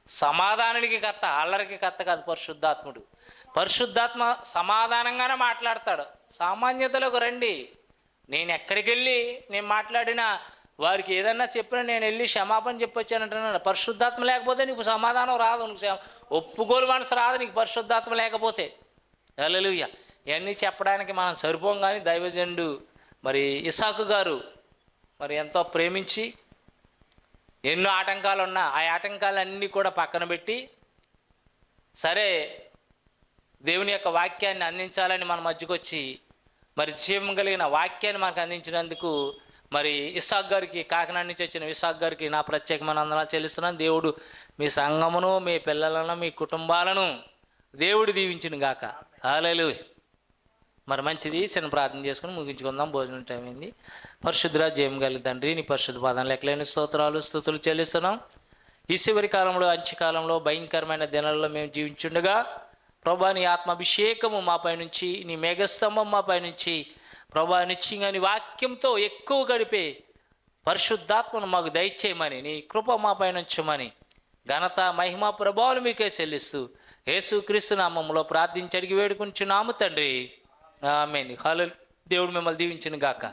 సమాధానానికి కర్త, అల్లరికి కర్త కాదు పరిశుద్ధాత్ముడు. పరిశుద్ధాత్మ సమాధానంగానే మాట్లాడతాడు. సామాన్యతలోకి రండి. నేను ఎక్కడికి వెళ్ళి నేను మాట్లాడినా, వారికి ఏదన్నా చెప్పినా నేను వెళ్ళి క్షమాపణ చెప్పొచ్చానంటున్నాను. పరిశుద్ధాత్మ లేకపోతే నీకు సమాధానం రాదు, నీకు ఒప్పుకోలు మనసు రాదు నీకు పరిశుద్ధాత్మ లేకపోతే. హల్లెలూయా. ఇవన్నీ చెప్పడానికి మనం సరిపోం. కానీ దైవజనుడు మరి ఇస్సాకు గారు మరి ఎంతో ప్రేమించి, ఎన్నో ఆటంకాలు ఉన్నా ఆ ఆటంకాలన్నీ కూడా పక్కన పెట్టి, సరే దేవుని యొక్క వాక్యాన్ని అందించాలని మన మధ్యకు వచ్చి మరి జీవం కలిగిన వాక్యాన్ని మనకు అందించినందుకు మరి ఇస్సాకు గారికి, కాకినాడ నుంచి వచ్చిన ఇస్సాకు గారికి నా ప్రత్యేకమైన వందనాలు చెల్లిస్తున్నాను. దేవుడు మీ సంఘమును, మీ పిల్లలను, మీ కుటుంబాలను దేవుడు దీవించును గాక. హల్లెలూయా. మరి మంచిది, చిన్న ప్రార్థన చేసుకుని ముగించుకుందాం. భోజనం టైం అయింది. పరిశుద్ధుడా, జయం కలిగి తండ్రి, నీ పరిశుద్ధ పాదం లెక్కలేని స్తోత్రాలు స్తుతులు చెల్లిస్తున్నాం. ఈ చివరి కాలంలో, అంత్యకాలంలో, భయంకరమైన దినాల్లో మేము జీవించుండగా ప్రభా నీ ఆత్మాభిషేకము మాపై నుంచి, నీ మేఘస్తంభం మాపై నుంచి ప్రభా నిశ్చయంగా నీ వాక్యంతో ఎక్కువ గడిపే పరిశుద్ధాత్మను మాకు దయచేయమని, నీ కృప మాపై ఉంచమని ఘనత మహిమ ప్రభావాలు మీకే చెల్లిస్తూ యేసుక్రీస్తు నామములో ప్రార్థించి అడిగి వేడుకుంటున్నాము తండ్రి. ఆమేన్. హల్లెలూయా. దేవుడు మిమ్మల్ని దీవించును గాక.